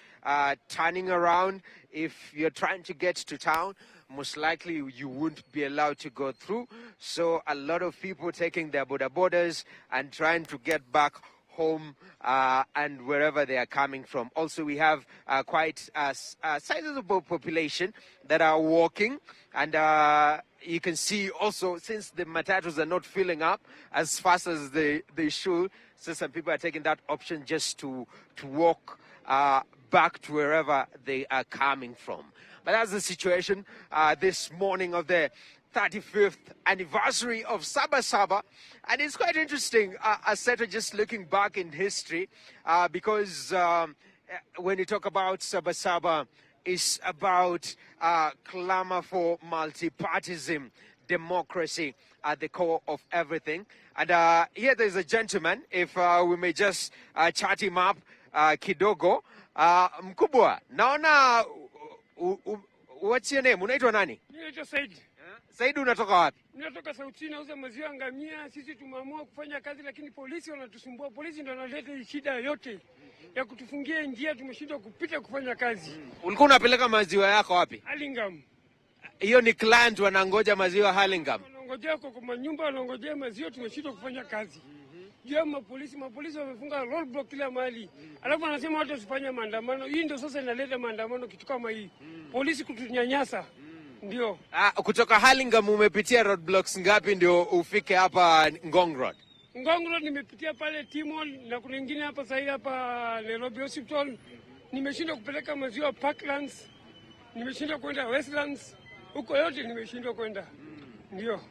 turning around. If you're trying to get to town, most likely you won't be allowed to go through. So a lot of people taking their borders and trying to get back home and wherever they are coming from. Also, we have quite a sizable population that are walking, and you can see also, since the matatus are not filling up as fast as they should, so some people are taking that option just to walk back to wherever they are coming from. But that's the situation this morning of the 35th anniversary of Saba Saba. And it's quite interesting, just looking back in history, because when you talk about Saba Saba, it's about clamor for multi-partyism, democracy at the core of everything. And here there's a gentleman, if we may just chat him up kidogo. Mkubwa, naona, what's your name? Unaitwa nani? Naitwa Said. Said, unatoka wapi? Ninatoka Sauti, nauza maziwa ngamia. Sisi tumeamua kufanya kazi, lakini polisi wanatusumbua. Polisi ndio wanaleta shida yote ya kutufungia njia, tumeshindwa kupita kufanya kazi. Ulikuwa unapeleka maziwa yako wapi? Hurlingham. Hiyo ni client wanangoja maziwa Hurlingham. Wanangojea kwa manyumba, wanangojea maziwa, tumeshindwa kufanya kazi. Jua mapolisi wamefunga roadblock kila mahali. Alafu wanasema watu wasifanye maandamano. Hii ndio sasa inaleta maandamano kitu kama hii. Polisi kutunyanyasa. Ndio. Kutoka Hurlingham umepitia roadblocks ngapi ndio ufike hapa Ngong Road? Ngong Road nimepitia pale Timol, na kuna nyingine hapa sasa hapa Nairobi Hospital. Nimeshindwa kupeleka maziwa Parklands. Nimeshindwa kwenda Westlands. Huko yote nimeshindwa kwenda. Ndio.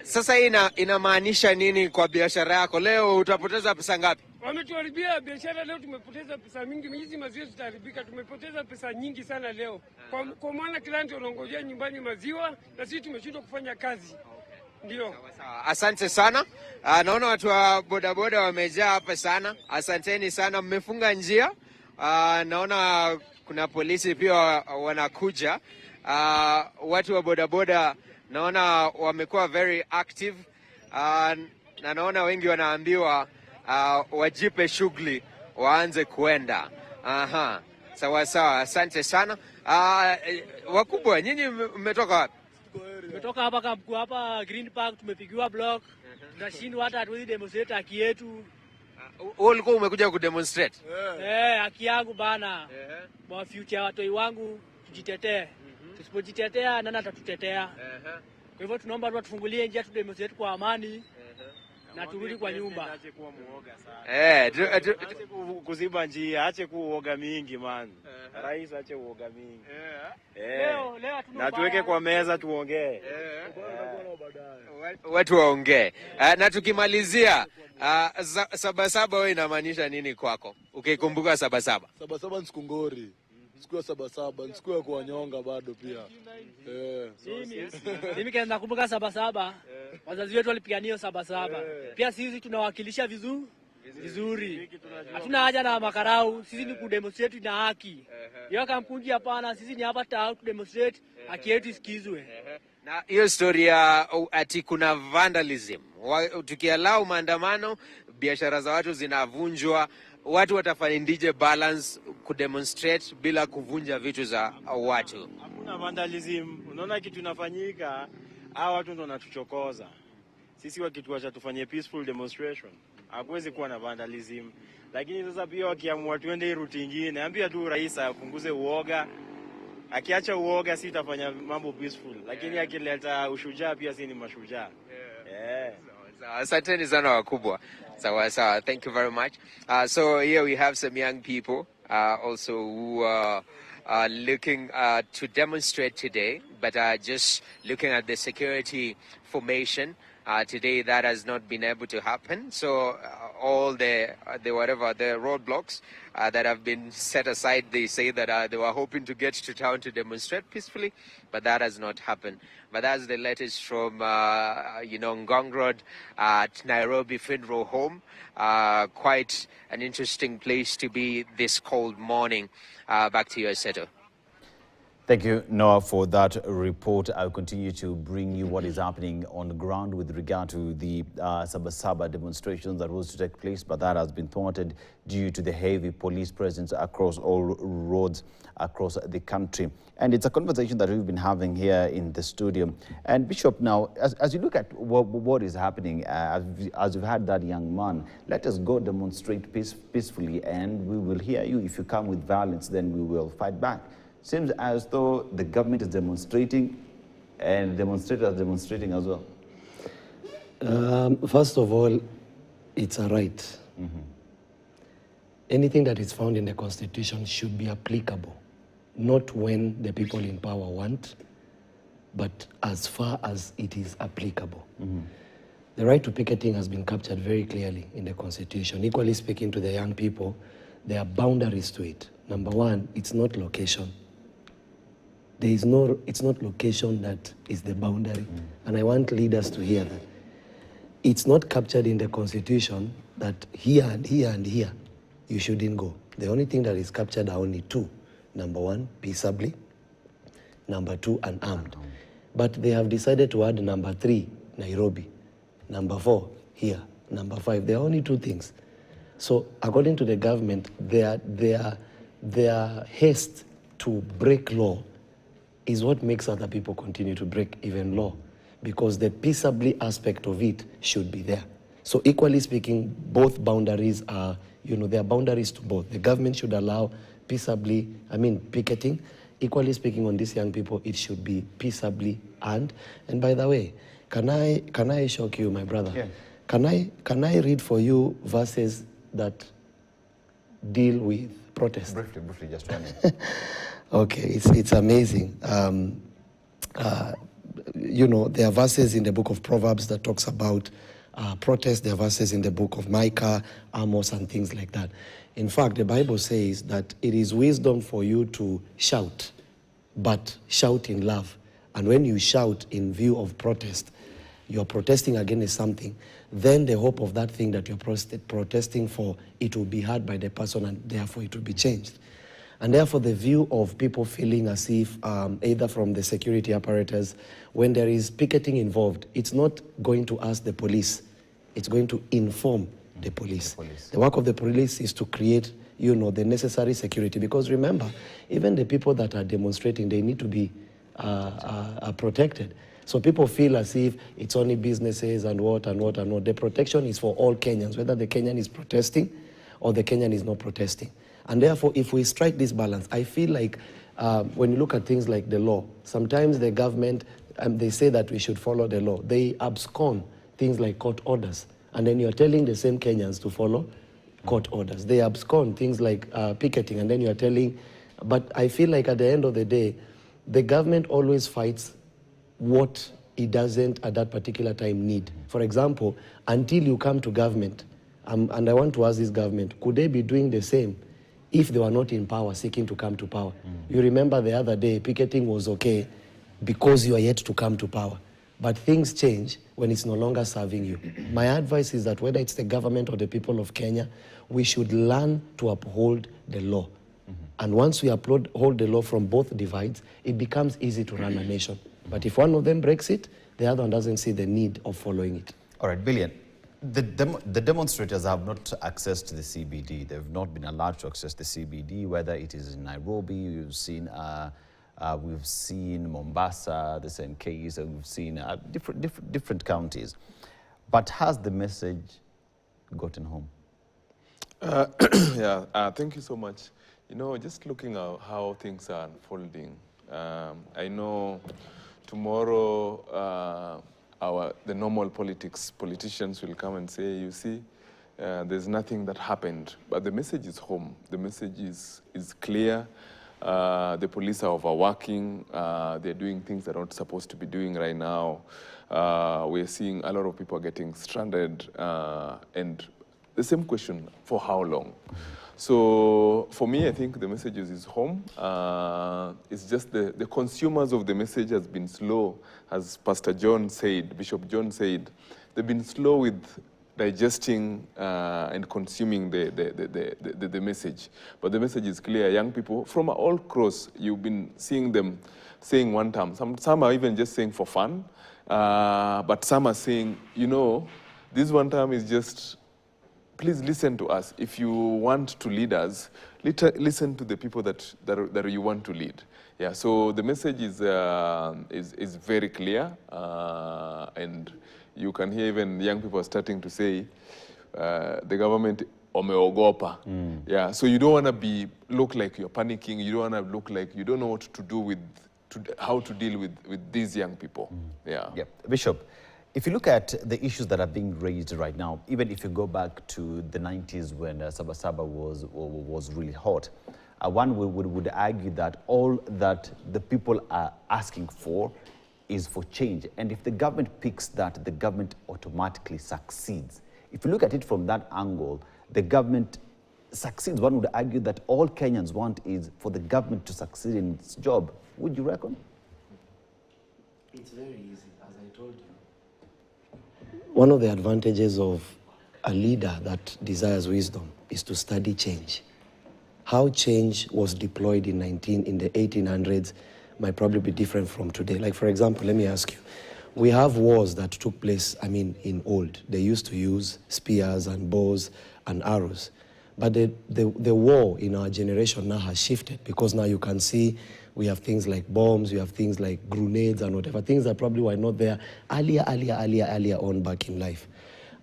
Sasa hii inamaanisha nini kwa biashara yako? Leo utapoteza pesa ngapi? Wametuharibia biashara leo, tumepoteza pesa mingi. Hizi maziwa zitaharibika, tumepoteza pesa nyingi sana leo. Kwa maana client wanangojea nyumbani maziwa na sisi tumeshindwa kufanya kazi. Ndio. Asante sana. Naona watu wa bodaboda wamejaa hapa sana. Asanteni sana, mmefunga njia. Naona kuna polisi pia wanakuja. Watu wa bodaboda naona wamekuwa very active, na naona wengi wanaambiwa wajipe shughuli waanze kuenda. Sawa sawa, asante sana. Wakubwa, nyinyi mmetoka wapi? Tumetoka hapa Green Park, tumepigiwa block. Tunashindwa hata hatuwezi demonstrate haki yetu. Wewe ulikuwa umekuja kudemonstrate? Haki yangu bana. Kwa future ya watoi wangu tujitetee. Tusipojitetea nani atatutetea? Kwa hivyo tunaomba watu tufungulie njia tu demonstrate kwa amani. Na turudi kwa nyumba. Ache kuwa muoga sana. Ache kuziba njia, ache kuoga mingi man. Rais ache uoga mingi. Leo na tuweke kwa meza tuongee. Watu waongee. Na tukimalizia Saba Saba wewe inamaanisha nini kwako? Ukikumbuka Saba Saba. Saba Saba ni siku ngori. Siku ya Saba Saba, ni siku ya kuwanyonga bado pia. Mimi kama nakumbuka Saba Saba, wazazi wetu walipigania Saba Saba. Pia sisi tunawakilisha vizuri. Hatuna haja na makarau, sisi ni kudemonstrate na haki. Hiyo kampuni hapana, sisi ni hapa tu kudemonstrate haki yetu isikizwe. Na hiyo story ya ati kuna vandalism. Tukialau maandamano, biashara za watu zinavunjwa, watu watafanya ndije balance kudemonstrate bila kuvunja vitu za watu. Hakuna vandalism. Unaona kitu inafanyika, hao watu ndio wanatuchokoza. Sisi wakituacha tufanye peaceful demonstration, hakuwezi kuwa na vandalism. Lakini sasa pia wakiamua tuende route nyingine, ambia tu rais apunguze uoga. Akiacha uoga si tafanya mambo peaceful, lakini akileta ushujaa pia si ni mashujaa. Asanteni sana wakubwa. Sawa sawa. Thank you very much. So here we have some young people also who are looking to demonstrate today, but just looking at the security formation. Today that has not been able to happen. So all the roadblocks that have been set aside, they say that they were hoping to get to town to demonstrate peacefully, but that has not happened. But that's the latest from Ngong Road at Nairobi Funeral Home. Quite an interesting place to be this cold morning. Back to you, Seto. Thank you, Noah, for that report. I'll continue to bring you what is happening on the ground with regard to the Saba Saba demonstrations that was to take place, but that has been thwarted due to the heavy police presence across all roads across the country. And it's a conversation that we've been having here in the studio. And Bishop, now, as you look at what is happening, as you've had that young man, let us go demonstrate peacefully, and we will hear you. If you come with violence, then we will fight back. Seems as though the government is demonstrating and demonstrators are demonstrating as well. First of all, it's a right. Anything that is found in the Constitution should be applicable, not when the people in power want, but as far as it is applicable. The right to picketing has been captured very clearly in the Constitution. Equally speaking to the young people, there are boundaries to it. Number one, it's not location. It's not location that is the boundary. And I want leaders to hear that. It's not captured in the Constitution that here and here and here you shouldn't go. The only thing that is captured are only two. Number one, peaceably. Number two, unarmed. But they have decided to add number three, Nairobi. Number four, here. Number five. There are only two things. So according to the government, their haste to break law is what makes other people continue to break even law, because the peaceably aspect of it should be there. So equally speaking, both boundaries are, there are boundaries to both. The government should allow picketing. Equally speaking, on these young people, it should be peaceably and by the way, can I shock you, my brother? Yeah. Can I read for you verses that deal with protest? Briefly, just 1 minute. Okay, it's amazing. There are verses in the book of Proverbs that talks about protest. There are verses in the book of Micah, Amos, and things like that. In fact, the Bible says that it is wisdom for you to shout, but shout in love. And when you shout in view of protest, you're protesting against something, then the hope of that thing that you're protesting for, it will be heard by the person, and therefore it will be changed. And therefore the view of people feeling as if, either from the security apparatus, when there is picketing involved, it's not going to ask the police, it's going to inform the police. The work of the police is to create, you know, the necessary security. Because remember, even the people that are demonstrating, they need to be protected. So people feel as if it's only businesses and what. The protection is for all Kenyans, whether the Kenyan is protesting or the Kenyan is not protesting. And therefore, if we strike this balance, I feel like when you look at things like the law, sometimes the government, they say that we should follow the law. They abscond things like court orders. And then you're telling the same Kenyans to follow court orders. They abscond things like picketing, and then you're telling, but I feel like at the end of the day, the government always fights what it doesn't at that particular time need. For example, until you come to government, and I want to ask this government, could they be doing the same if they were not in power, seeking to come to power? You remember the other day, picketing was okay because you are yet to come to power. But things change when it's no longer serving you. My advice is that whether it's the government or the people of Kenya, we should learn to uphold the law. And once we uphold the law from both divides, it becomes easy to run a nation. But if one of them breaks it, the other one doesn't see the need of following it. All right, Billion. The demonstrators have not accessed the CBD. They've not been allowed to access the CBD, whether it is in Nairobi. We've seen Mombasa, the same case, and we've seen different counties. But has the message gotten home? Thank you so much. You know, just looking at how things are unfolding, I know tomorrow the normal politicians will come and say, you see, there's nothing that happened. But the message is home. The message is clear. The police are overworking. They're doing things they're not supposed to be doing right now. We're seeing a lot of people getting stranded. And the same question, for how long? So for me, I think the message is home. It's just the consumers of the message has been slow, as Pastor John said, Bishop John said. They've been slow with digesting and consuming the message. But the message is clear. Young people from all across, you've been seeing them saying one term. Some are even just saying for fun, but some are saying, you know, this one term is just, please listen to us. If you want to lead us, listen to the people that you want to lead. Yeah, so the message is very clear, and you can hear even young people starting to say, the government omeogopa. Yeah, so you don't want to look like you're panicking. You don't want to look like you don't know what to do how to deal with these young people. Yeah. Bishop, if you look at the issues that are being raised right now, even if you go back to the 90s when Saba Saba was really hot, one would argue that all that the people are asking for is for change. And if the government picks that, the government automatically succeeds. If you look at it from that angle, the government succeeds. One would argue that all Kenyans want is for the government to succeed in its job. Would you reckon? It's very easy, as I told you. One of the advantages of a leader that desires wisdom is to study change. How change was deployed in the 1800s might probably be different from today. Like, for example, let me ask you, we have wars that took place, in old. They used to use spears and bows and arrows. But the war in our generation now has shifted, because now you can see we have things like bombs, we have things like grenades and whatever, things that probably were not there earlier on back in life.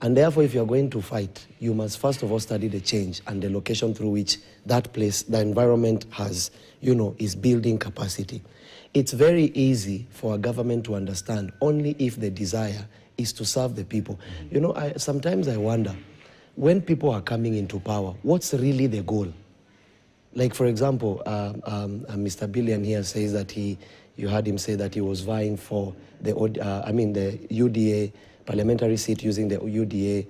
And therefore, if you're going to fight, you must first of all study the change and the location through which that place, the environment has, is building capacity. It's very easy for a government to understand only if the desire is to serve the people. Sometimes I wonder, when people are coming into power, what's really the goal? Like, for example, Mr. Billion here says that you heard him say that he was vying for the UDA parliamentary seat using the UDA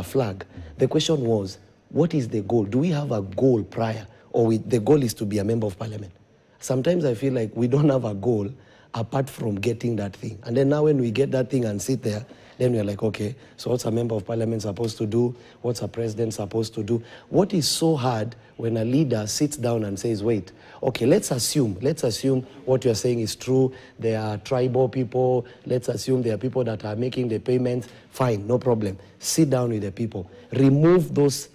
flag. The question was, what is the goal? Do we have a goal prior, or the goal is to be a member of parliament? Sometimes I feel like we don't have a goal apart from getting that thing. And then now when we get that thing and sit there, then we're like, okay, so what's a member of parliament supposed to do? What's a president supposed to do? What is so hard when a leader sits down and says, wait, okay, let's assume what you're saying is true. There are tribal people. Let's assume there are people that are making the payments. Fine, no problem. Sit down with the people. Remove those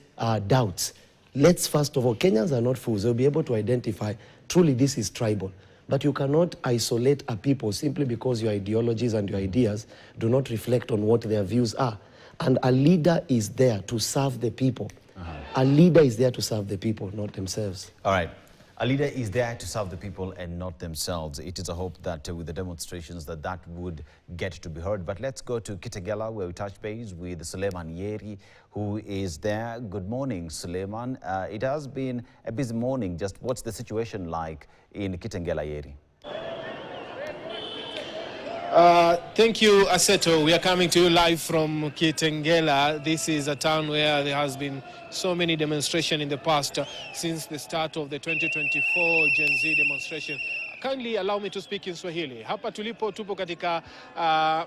doubts. let's first of all, Kenyans are not fools. They'll be able to identify, truly this is tribal. But you cannot isolate a people simply because your ideologies and your ideas do not reflect on what their views are. And a leader is there to serve the people. A leader is there to serve the people, not themselves. All right. A leader is there to serve the people and not themselves. It is a hope that with the demonstrations that would get to be heard. But let's go to Kitengela, where we touch base with Suleiman Yeri, who is there. Good morning, Suleiman. It has been a busy morning. Just what's the situation like in Kitengela, Yeri? Thank you, Aseto. We are coming to you live from Kitengela. This is a town where there has been so many demonstrations in the past since the start of the 2024 Gen Z demonstration. Kindly allow me to speak in Swahili. Hapa tupo katika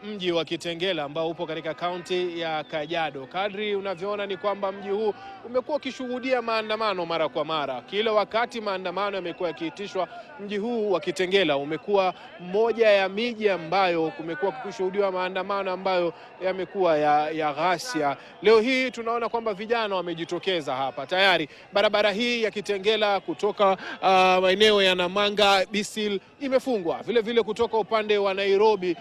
mji wa Kitengela ambao upo katika kaunti ya Kajiado. Kadri unavyoona ni kwamba mji huu umekuwa ukishuhudia maandamano mara kwa mara. Kila wakati maandamano yamekuwa yakiitishwa, mji huu wa Kitengela umekuwa moja ya miji ambayo kumekuwa kushuhudiwa maandamano ambayo yamekuwa ya ghasia. Leo hii tunaona kwamba vijana wamejitokeza hapa. Tayari barabara hii ya Kitengela kutoka maeneo ya Namanga, Kisii imefungwa. Vile vile kutoka upande wa Nairobi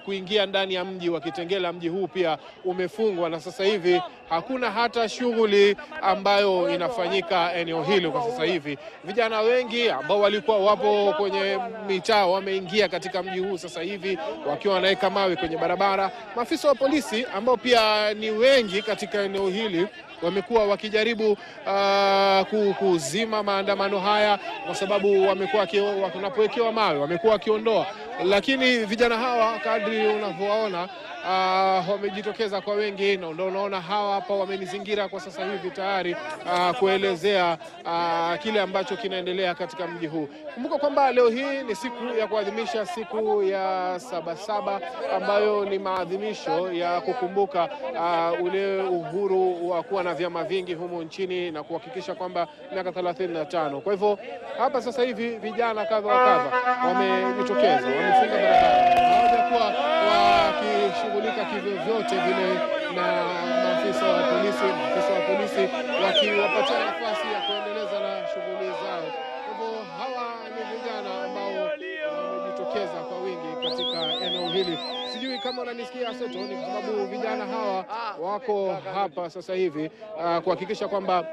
kuingia ndani ya mji wa Kitengela, mji huu pia umefungwa, na sasa hivi hakuna hata shughuli ambayo inafanyika eneo hilo kwa sasa hivi. Vijana wengi ambao walikuwa wapo kwenye mitaa wameingia katika mji huu sasa hivi wakiwa wanaweka mawe kwenye barabara. Maafisa wa polisi ambao pia ni wengi katika eneo hili wamekuwa wakijaribu kuzima maandamano haya, kwa sababu wamekuwa wanapowekewa mawe wamekuwa wakiondoa. Lakini vijana hawa kadri unavyowaona wamejitokeza kwa wengi, na ndio unaona hawa hapa wamenizingira kwa sasa hivi tayari kuelezea kile ambacho kinaendelea katika mji huu. Kumbuka kwamba leo hii ni siku ya kuadhimisha siku ya Sabasaba, ambayo ni maadhimisho ya kukumbuka ule uhuru wa kuwa na vyama vingi humu nchini na kuhakikisha kwamba miaka 35. Kwa hivyo hapa sasa hivi vijana kadha wa kadha wamejitokeza, wamefunga barabara, hawajakuwa wakishughulika kivyovyote vile na maafisa wa polisi wakiwapatia nafasi ya kuendeleza na shughuli zao. Kwa hivyo hawa ni vijana ambao wamejitokeza kwa wingi katika eneo hili. Sijui kama unanisikia Seto, ni kwa sababu vijana hawa wako hapa sasa hivi kuhakikisha kwamba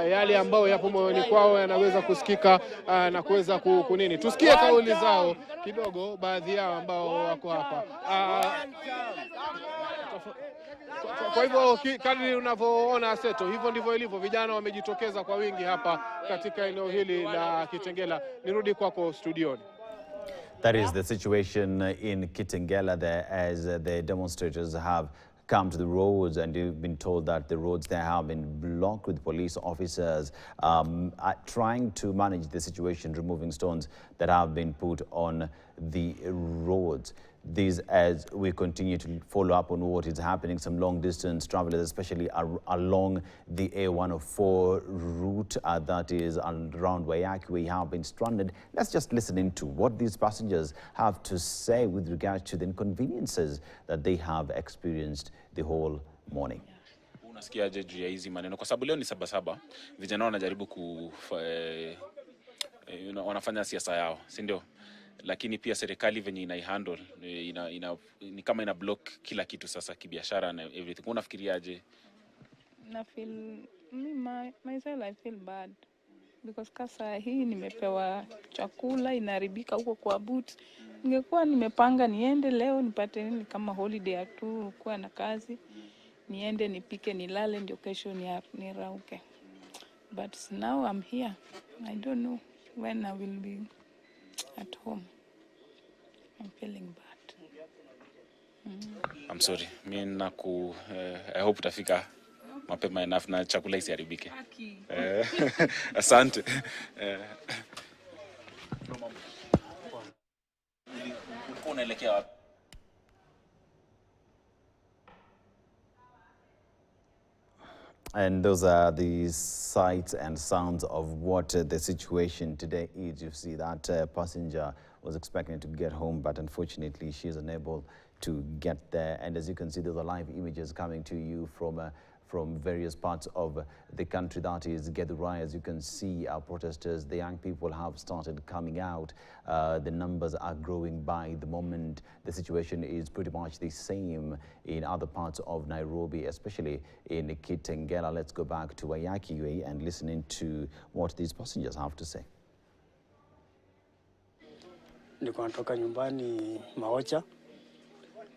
yale ambayo yapo moyoni kwao yanaweza kusikika na kuweza kunini. Tusikie kauli zao kidogo, baadhi yao ambao wako hapa. Kwa hivyo kadri unavyoona Seto, hivyo ndivyo ilivyo. Vijana wamejitokeza kwa wingi hapa katika eneo hili la Kitengela. Nirudi kwako studioni. That is the situation in Kitengela there, as the demonstrators have come to the roads, and you've been told that the roads there have been blocked with police officers trying to manage the situation, removing stones that have been put on the roads. This, as we continue to follow up on what is happening, some long-distance travelers, especially along the A104 route that is around Waiyaki Way, have been stranded. Let's just listen into what these passengers have to say with regard to the inconveniences that they have experienced the whole morning. Unasikiaje juu ya hizi maneno? Kwa sababu leo ni Sabasaba, vijana wanajaribu wanafanya siasa yao, si ndio? Lakini pia serikali venye inaihandle ni kama ina block kila kitu sasa, kibiashara na everything. Unafikiriaje? Na feel myself I feel bad because kasa hii nimepewa chakula inaharibika huko kwa boot. Ningekuwa nimepanga niende leo nipate nini kama holiday ya tu kuwa na kazi, niende nipike nilale ndio kesho nirauke. But now I'm here. I don't know when I will be at home. I'm feeling bad. I'm sorry. I hope utafika mapema enough na chakula isiharibike. Asante. Unaelekea wapi? And those are the sights and sounds of what the situation today is. You see that passenger was expecting to get home, but unfortunately she is unable to get there. And as you can see, those are live images coming to you from various parts of the country, that is Githurai. As you can see, our protesters, the young people have started coming out. The numbers are growing by the moment. The situation is pretty much the same in other parts of Nairobi, especially in Kitengela. Let's go back to Waiyaki Way and listen into what these passengers have to say. Nilikuwa natoka nyumbani Maocha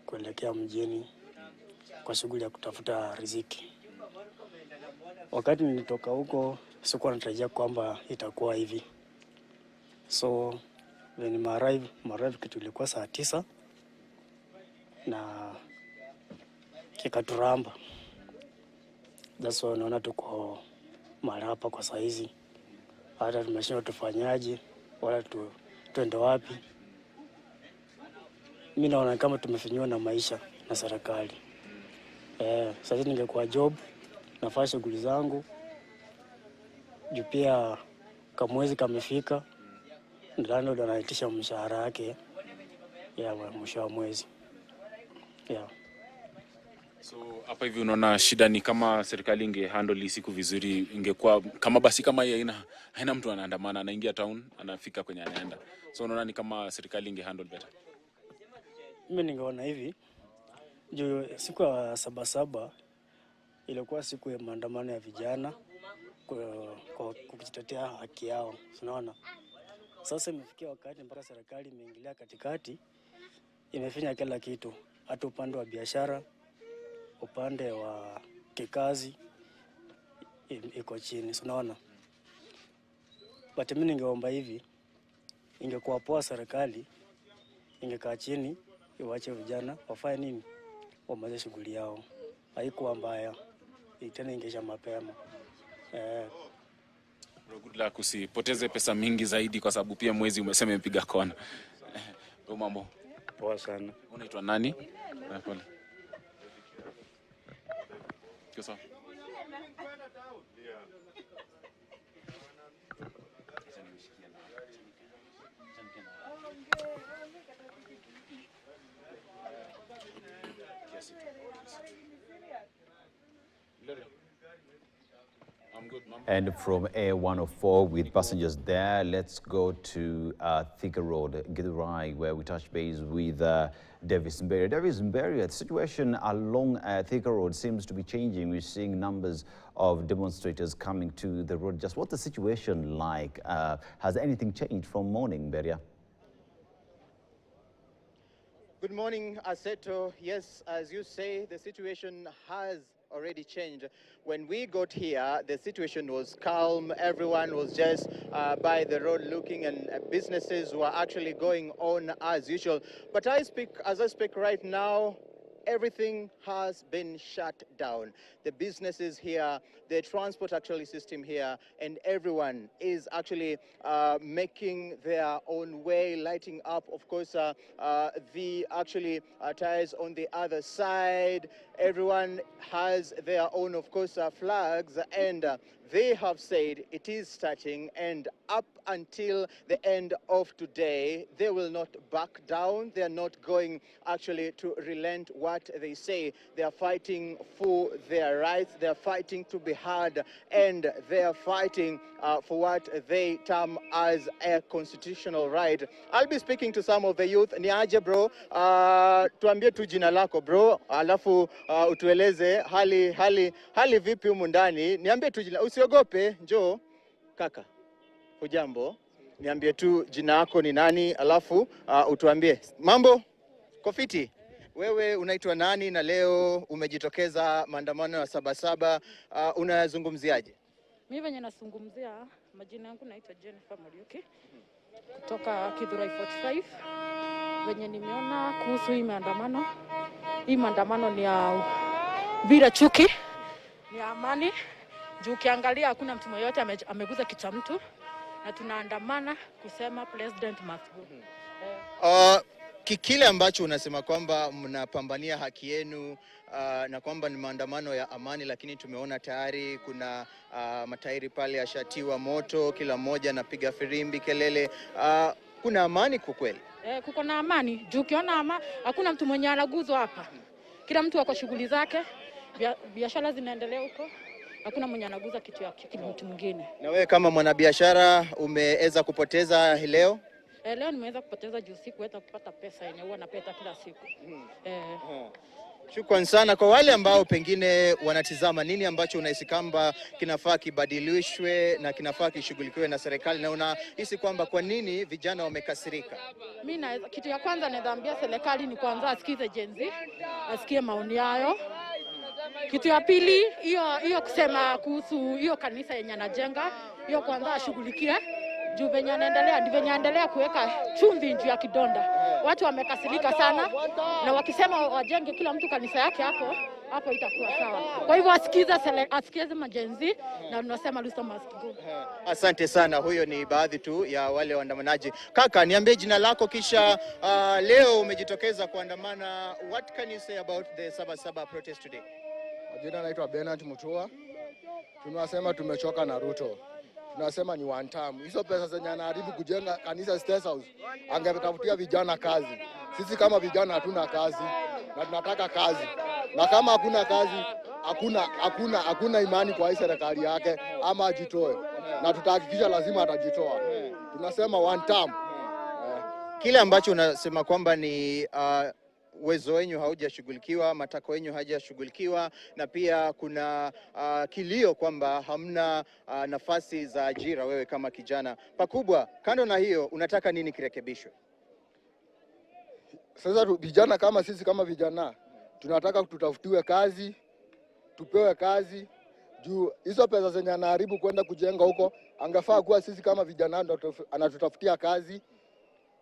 kuelekea mjini kwa shughuli ya kutafuta riziki. Wakati nilitoka huko sikuwa natarajia kwamba itakuwa hivi. So when arrive kitu ilikuwa saa 9 na kikaturamba. That's why unaona tuko mahali hapa kwa saa hizi. Hata tumeshindwa tufanyaje wala tuende wapi. Mimi naona kama tumefinywa na maisha na serikali. Sasa ningekuwa job, nafanya shughuli zangu. Juu pia kamwezi kamefika, ndio anaitisha mshahara yake ya mwisho wa mwezi. So hapa hivi unaona shida ni kama serikali ingehandle siku vizuri, ingekuwa kama basi kama hii haina mtu anaandamana, anaingia town, anafika kwenye anaenda. So unaona ni kama serikali ingehandle better. Mimi ningeona hivi, juu siku ya Saba Saba ilikuwa siku ya maandamano ya vijana kwa kujitetea haki yao, unaona. Sasa imefikia wakati mpaka serikali imeingilia katikati, imefanya kila kitu, hata upande wa biashara, upande wa kikazi iko chini, unaona. But mimi ningeomba hivi, ingekuwa poa serikali ingekaa chini, iwache vijana wafanye nini, wamalize shughuli yao. Haikuwa mbaya, tena ingesha mapema. Good luck, usipoteze pesa mingi zaidi kwa sababu pia mwezi umesema imepiga kona. Mambo poa sana. Unaitwa nani? Pole. Kisa. And from A104 with passengers there, let's go to Thika Road, Githurai, where we touch base with Davis Mberia. Davis Mberia, the situation along Thika Road seems to be changing. We're seeing numbers of demonstrators coming to the road. Just what's the situation like? Has anything changed from morning, Mberia? Good morning, Aseto. Yes, as you say, the situation has already changed. When we got here, the situation was calm. Everyone was just by the road looking, and businesses were actually going on as usual. But as I speak right now, everything has been shut down. The businesses here, the transport system here, and everyone is actually making their own way, lighting up, of course, the tires on the other side. Everyone has their own, of course, flags, and they have said it is starting, and up until the end of today, they will not back down. They are not going actually to relent what they say. They are fighting for their rights. They are fighting to be heard, and they are fighting for what they term as a constitutional right. I'll be speaking to some of the youth. Niaje bro, tuambie tu jina lako bro, alafu utueleze hali vipi humu ndani. Niambie tu jina, usiogope, njoo kaka. Hujambo, niambie tu jina lako ni nani, alafu utuambie. Mambo, kofiti, wewe unaitwa nani na leo umejitokeza maandamano ya Saba Saba, unazungumziaje? Mimi venye nazungumzia, majina yangu naitwa Jennifer Muriuki kutoka Githurai 45. Venye nimeona kuhusu hii maandamano ni ya bila chuki, ni amani. Juu ukiangalia hakuna mtu yote ameguza kichwa mtu, na tunaandamana kusema president must go. Kile ambacho unasema kwamba mnapambania haki yenu na kwamba ni maandamano ya amani, lakini tumeona tayari kuna matairi pale yashatiwa moto, kila mmoja anapiga firimbi, kelele. Kuna amani kwa kweli? Kuko na amani. Juu ukiona hakuna mtu mwenye anaguzwa hapa. Kila mtu ako shughuli zake. biashara zinaendelea huko, hakuna mwenye anaguza kitu ya mtu mwingine. Na wewe kama mwanabiashara umeweza kupoteza leo? Leo nimeweza kupoteza juu sikuweza kupata pesa yenye huwa napata kila siku. Shukrani sana. Kwa wale ambao pengine wanatizama, nini ambacho unahisi kwamba kinafaa kibadilishwe na kinafaa kishughulikiwe na serikali, na unahisi kwamba kwa nini vijana wamekasirika? Mimi kitu ya kwanza naambia serikali ni kwanza asikize Gen Z, asikie maoni yao. Kitu ya pili, hiyo kusema kuhusu hiyo kanisa yenye anajenga, hiyo kwanza ashughulikie. Juu venye anaendelea kuweka chumvi juu ya kidonda. Watu wamekasirika sana, na wakisema wajenge kila mtu kanisa yake hapo itakuwa sawa. Kwa hivyo asikize majenzi, na tunasema Luso must go. Asante sana. Huyo ni baadhi tu ya wale waandamanaji. Kaka, niambie jina lako, kisha leo umejitokeza kuandamana. What can you say about the Saba Saba protest today? Jina naitwa Bernard Mutua. Tunasema tumechoka na Ruto. Tunasema ni one time. Hizo pesa zenye anaharibu kujenga kanisa State House, angetafutia vijana kazi. Sisi kama vijana hatuna kazi na tunataka kazi. Na kama hakuna kazi, hakuna imani kwa hii serikali yake, ama ajitoe. Na tutahakikisha lazima atajitoa. Tunasema one time. Kile ambacho unasema kwamba ni uwezo wenyu haujashughulikiwa, matakwa yenyu hajashughulikiwa, na pia kuna kilio kwamba hamna nafasi za ajira wewe kama kijana. Pakubwa, kando na hiyo, unataka nini kirekebishwe? Sasa vijana kama sisi kama vijana, tunataka tutafutiwe kazi, tupewe kazi. Juu hizo pesa zenye anaharibu kwenda kujenga huko, angefaa kuwa sisi kama vijana ndo anatutafutia kazi.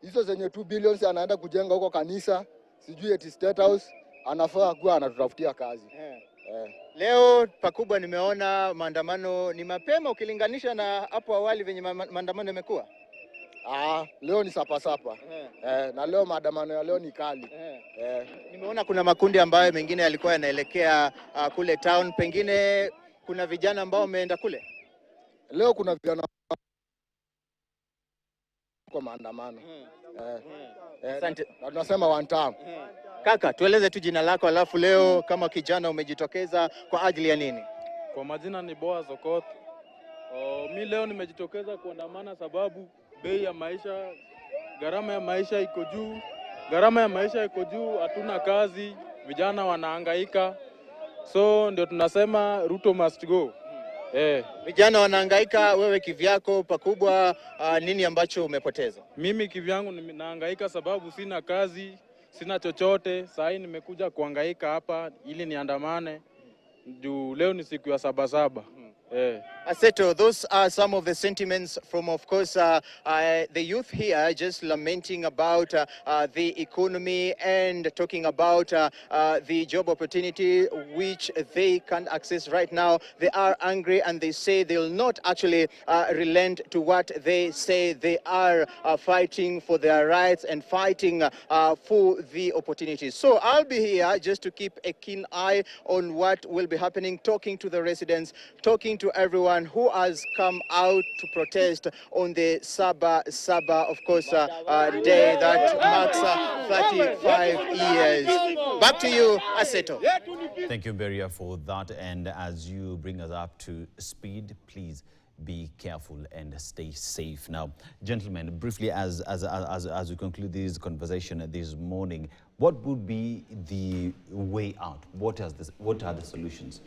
Hizo zenye 2 billion anaenda kujenga huko kanisa, sijui eti State House, anafaa kuwa anatutafutia kazi. Leo pakubwa nimeona maandamano ni mapema ukilinganisha na hapo awali venye maandamano yamekuwa. Leo ni sapa. Na leo maandamano ya leo ni kali. Nimeona kuna makundi ambayo mengine yalikuwa yanaelekea kule town, pengine kuna vijana ambao wameenda kule. Leo kuna vijana kwa maandamano. Asante. Tunasema one time. Kaka, tueleze tu jina lako, alafu leo kama kijana umejitokeza kwa ajili ya nini? Kwa majina ni Boaz Okot. Mi leo nimejitokeza kuandamana sababu bei ya maisha, gharama ya maisha iko juu, hatuna kazi, vijana wanahangaika. So ndio tunasema Ruto must go. Vijana wanahangaika, wewe kivyako pakubwa nini ambacho umepoteza? Mimi kivyangu nahangaika sababu sina kazi, sina chochote. Sasa nimekuja kuhangaika hapa ili niandamane. Juu leo ni siku ya Saba Saba. Aseto, those are some of the sentiments from, of course, the youth here, just lamenting about the economy and talking about the job opportunity which they can't access right now. They are angry and they say they'll not actually relent to what they say. They are fighting for their rights and fighting for the opportunities. So I'll be here just to keep a keen eye on what will be happening, talking to the residents, talking to everyone who has come out to protest on the Saba Saba, of course, day that marks 35 years. Back to you, Aseto. Thank you, Beria, for that. And as you bring us up to speed, please be careful and stay safe. Now, gentlemen, briefly, as we conclude this conversation this morning, what would be the way out? What are the solutions?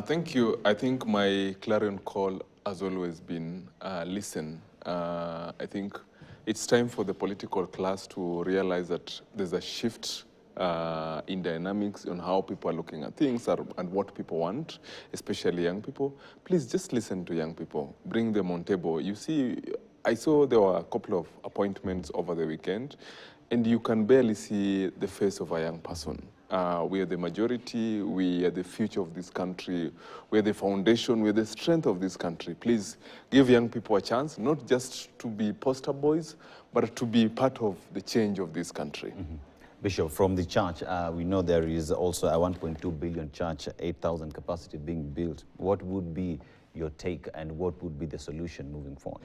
Thank you. I think my clarion call has always been listen. I think it's time for the political class to realize that there's a shift in dynamics on how people are looking at things and what people want, especially young people. Please just listen to young people. Bring them on table. You see, I saw there were a couple of appointments over the weekend, and you can barely see the face of a young person. We are the majority, we are the future of this country, we are the foundation, we are the strength of this country. Please give young people a chance, not just to be poster boys, but to be part of the change of this country. Bishop, from the church, we know there is also a 1.2 billion church, 8,000 capacity being built. What would be your take and what would be the solution moving forward?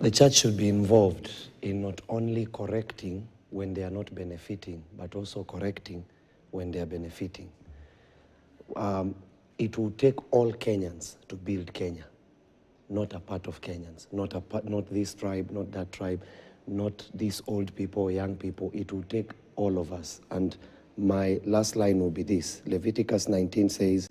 The church should be involved in not only correcting when they are not benefiting, but also correcting when they are benefiting. it will take all Kenyans to build Kenya, not a part of Kenyans, not this tribe, not that tribe, not these old people, young people. It will take all of us. And my last line will be this. Leviticus 19 says,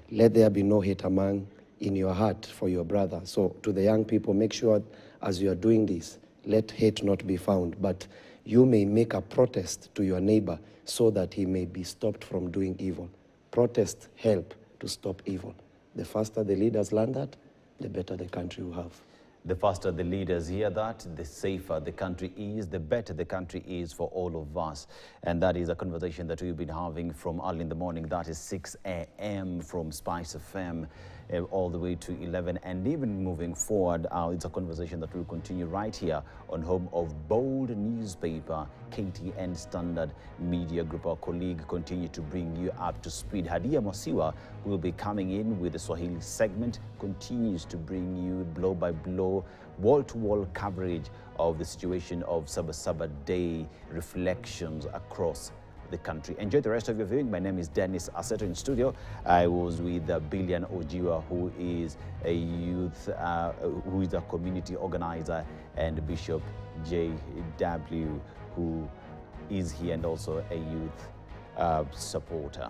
let there be no hate in your heart for your brother. So to the young people, make sure as you are doing this, let hate not be found, but you may make a protest to your neighbor so that he may be stopped from doing evil. Protests help to stop evil. The faster the leaders learn that, the better the country will have. The faster the leaders hear that, the safer the country is, the better the country is for all of us. And that is a conversation that we've been having from early in the morning. That is 6 a.m. from Spice FM all the way to 11. And even moving forward, it's a conversation that will continue right here on home of Bold newspaper, KTN Standard Media Group. Our colleague continue to bring you up to speed. Hadia Mosiwa will be coming in with the Swahili segment, continues to bring you blow by blow, wall-to-wall coverage of the situation of Saba Saba Day reflections across the country. Enjoy the rest of your viewing. My name is Dennis Aseto in studio. I was with Billian Ojiwa, who is a youth, who is a community organizer, and Bishop J.W., who is here and also a youth supporter.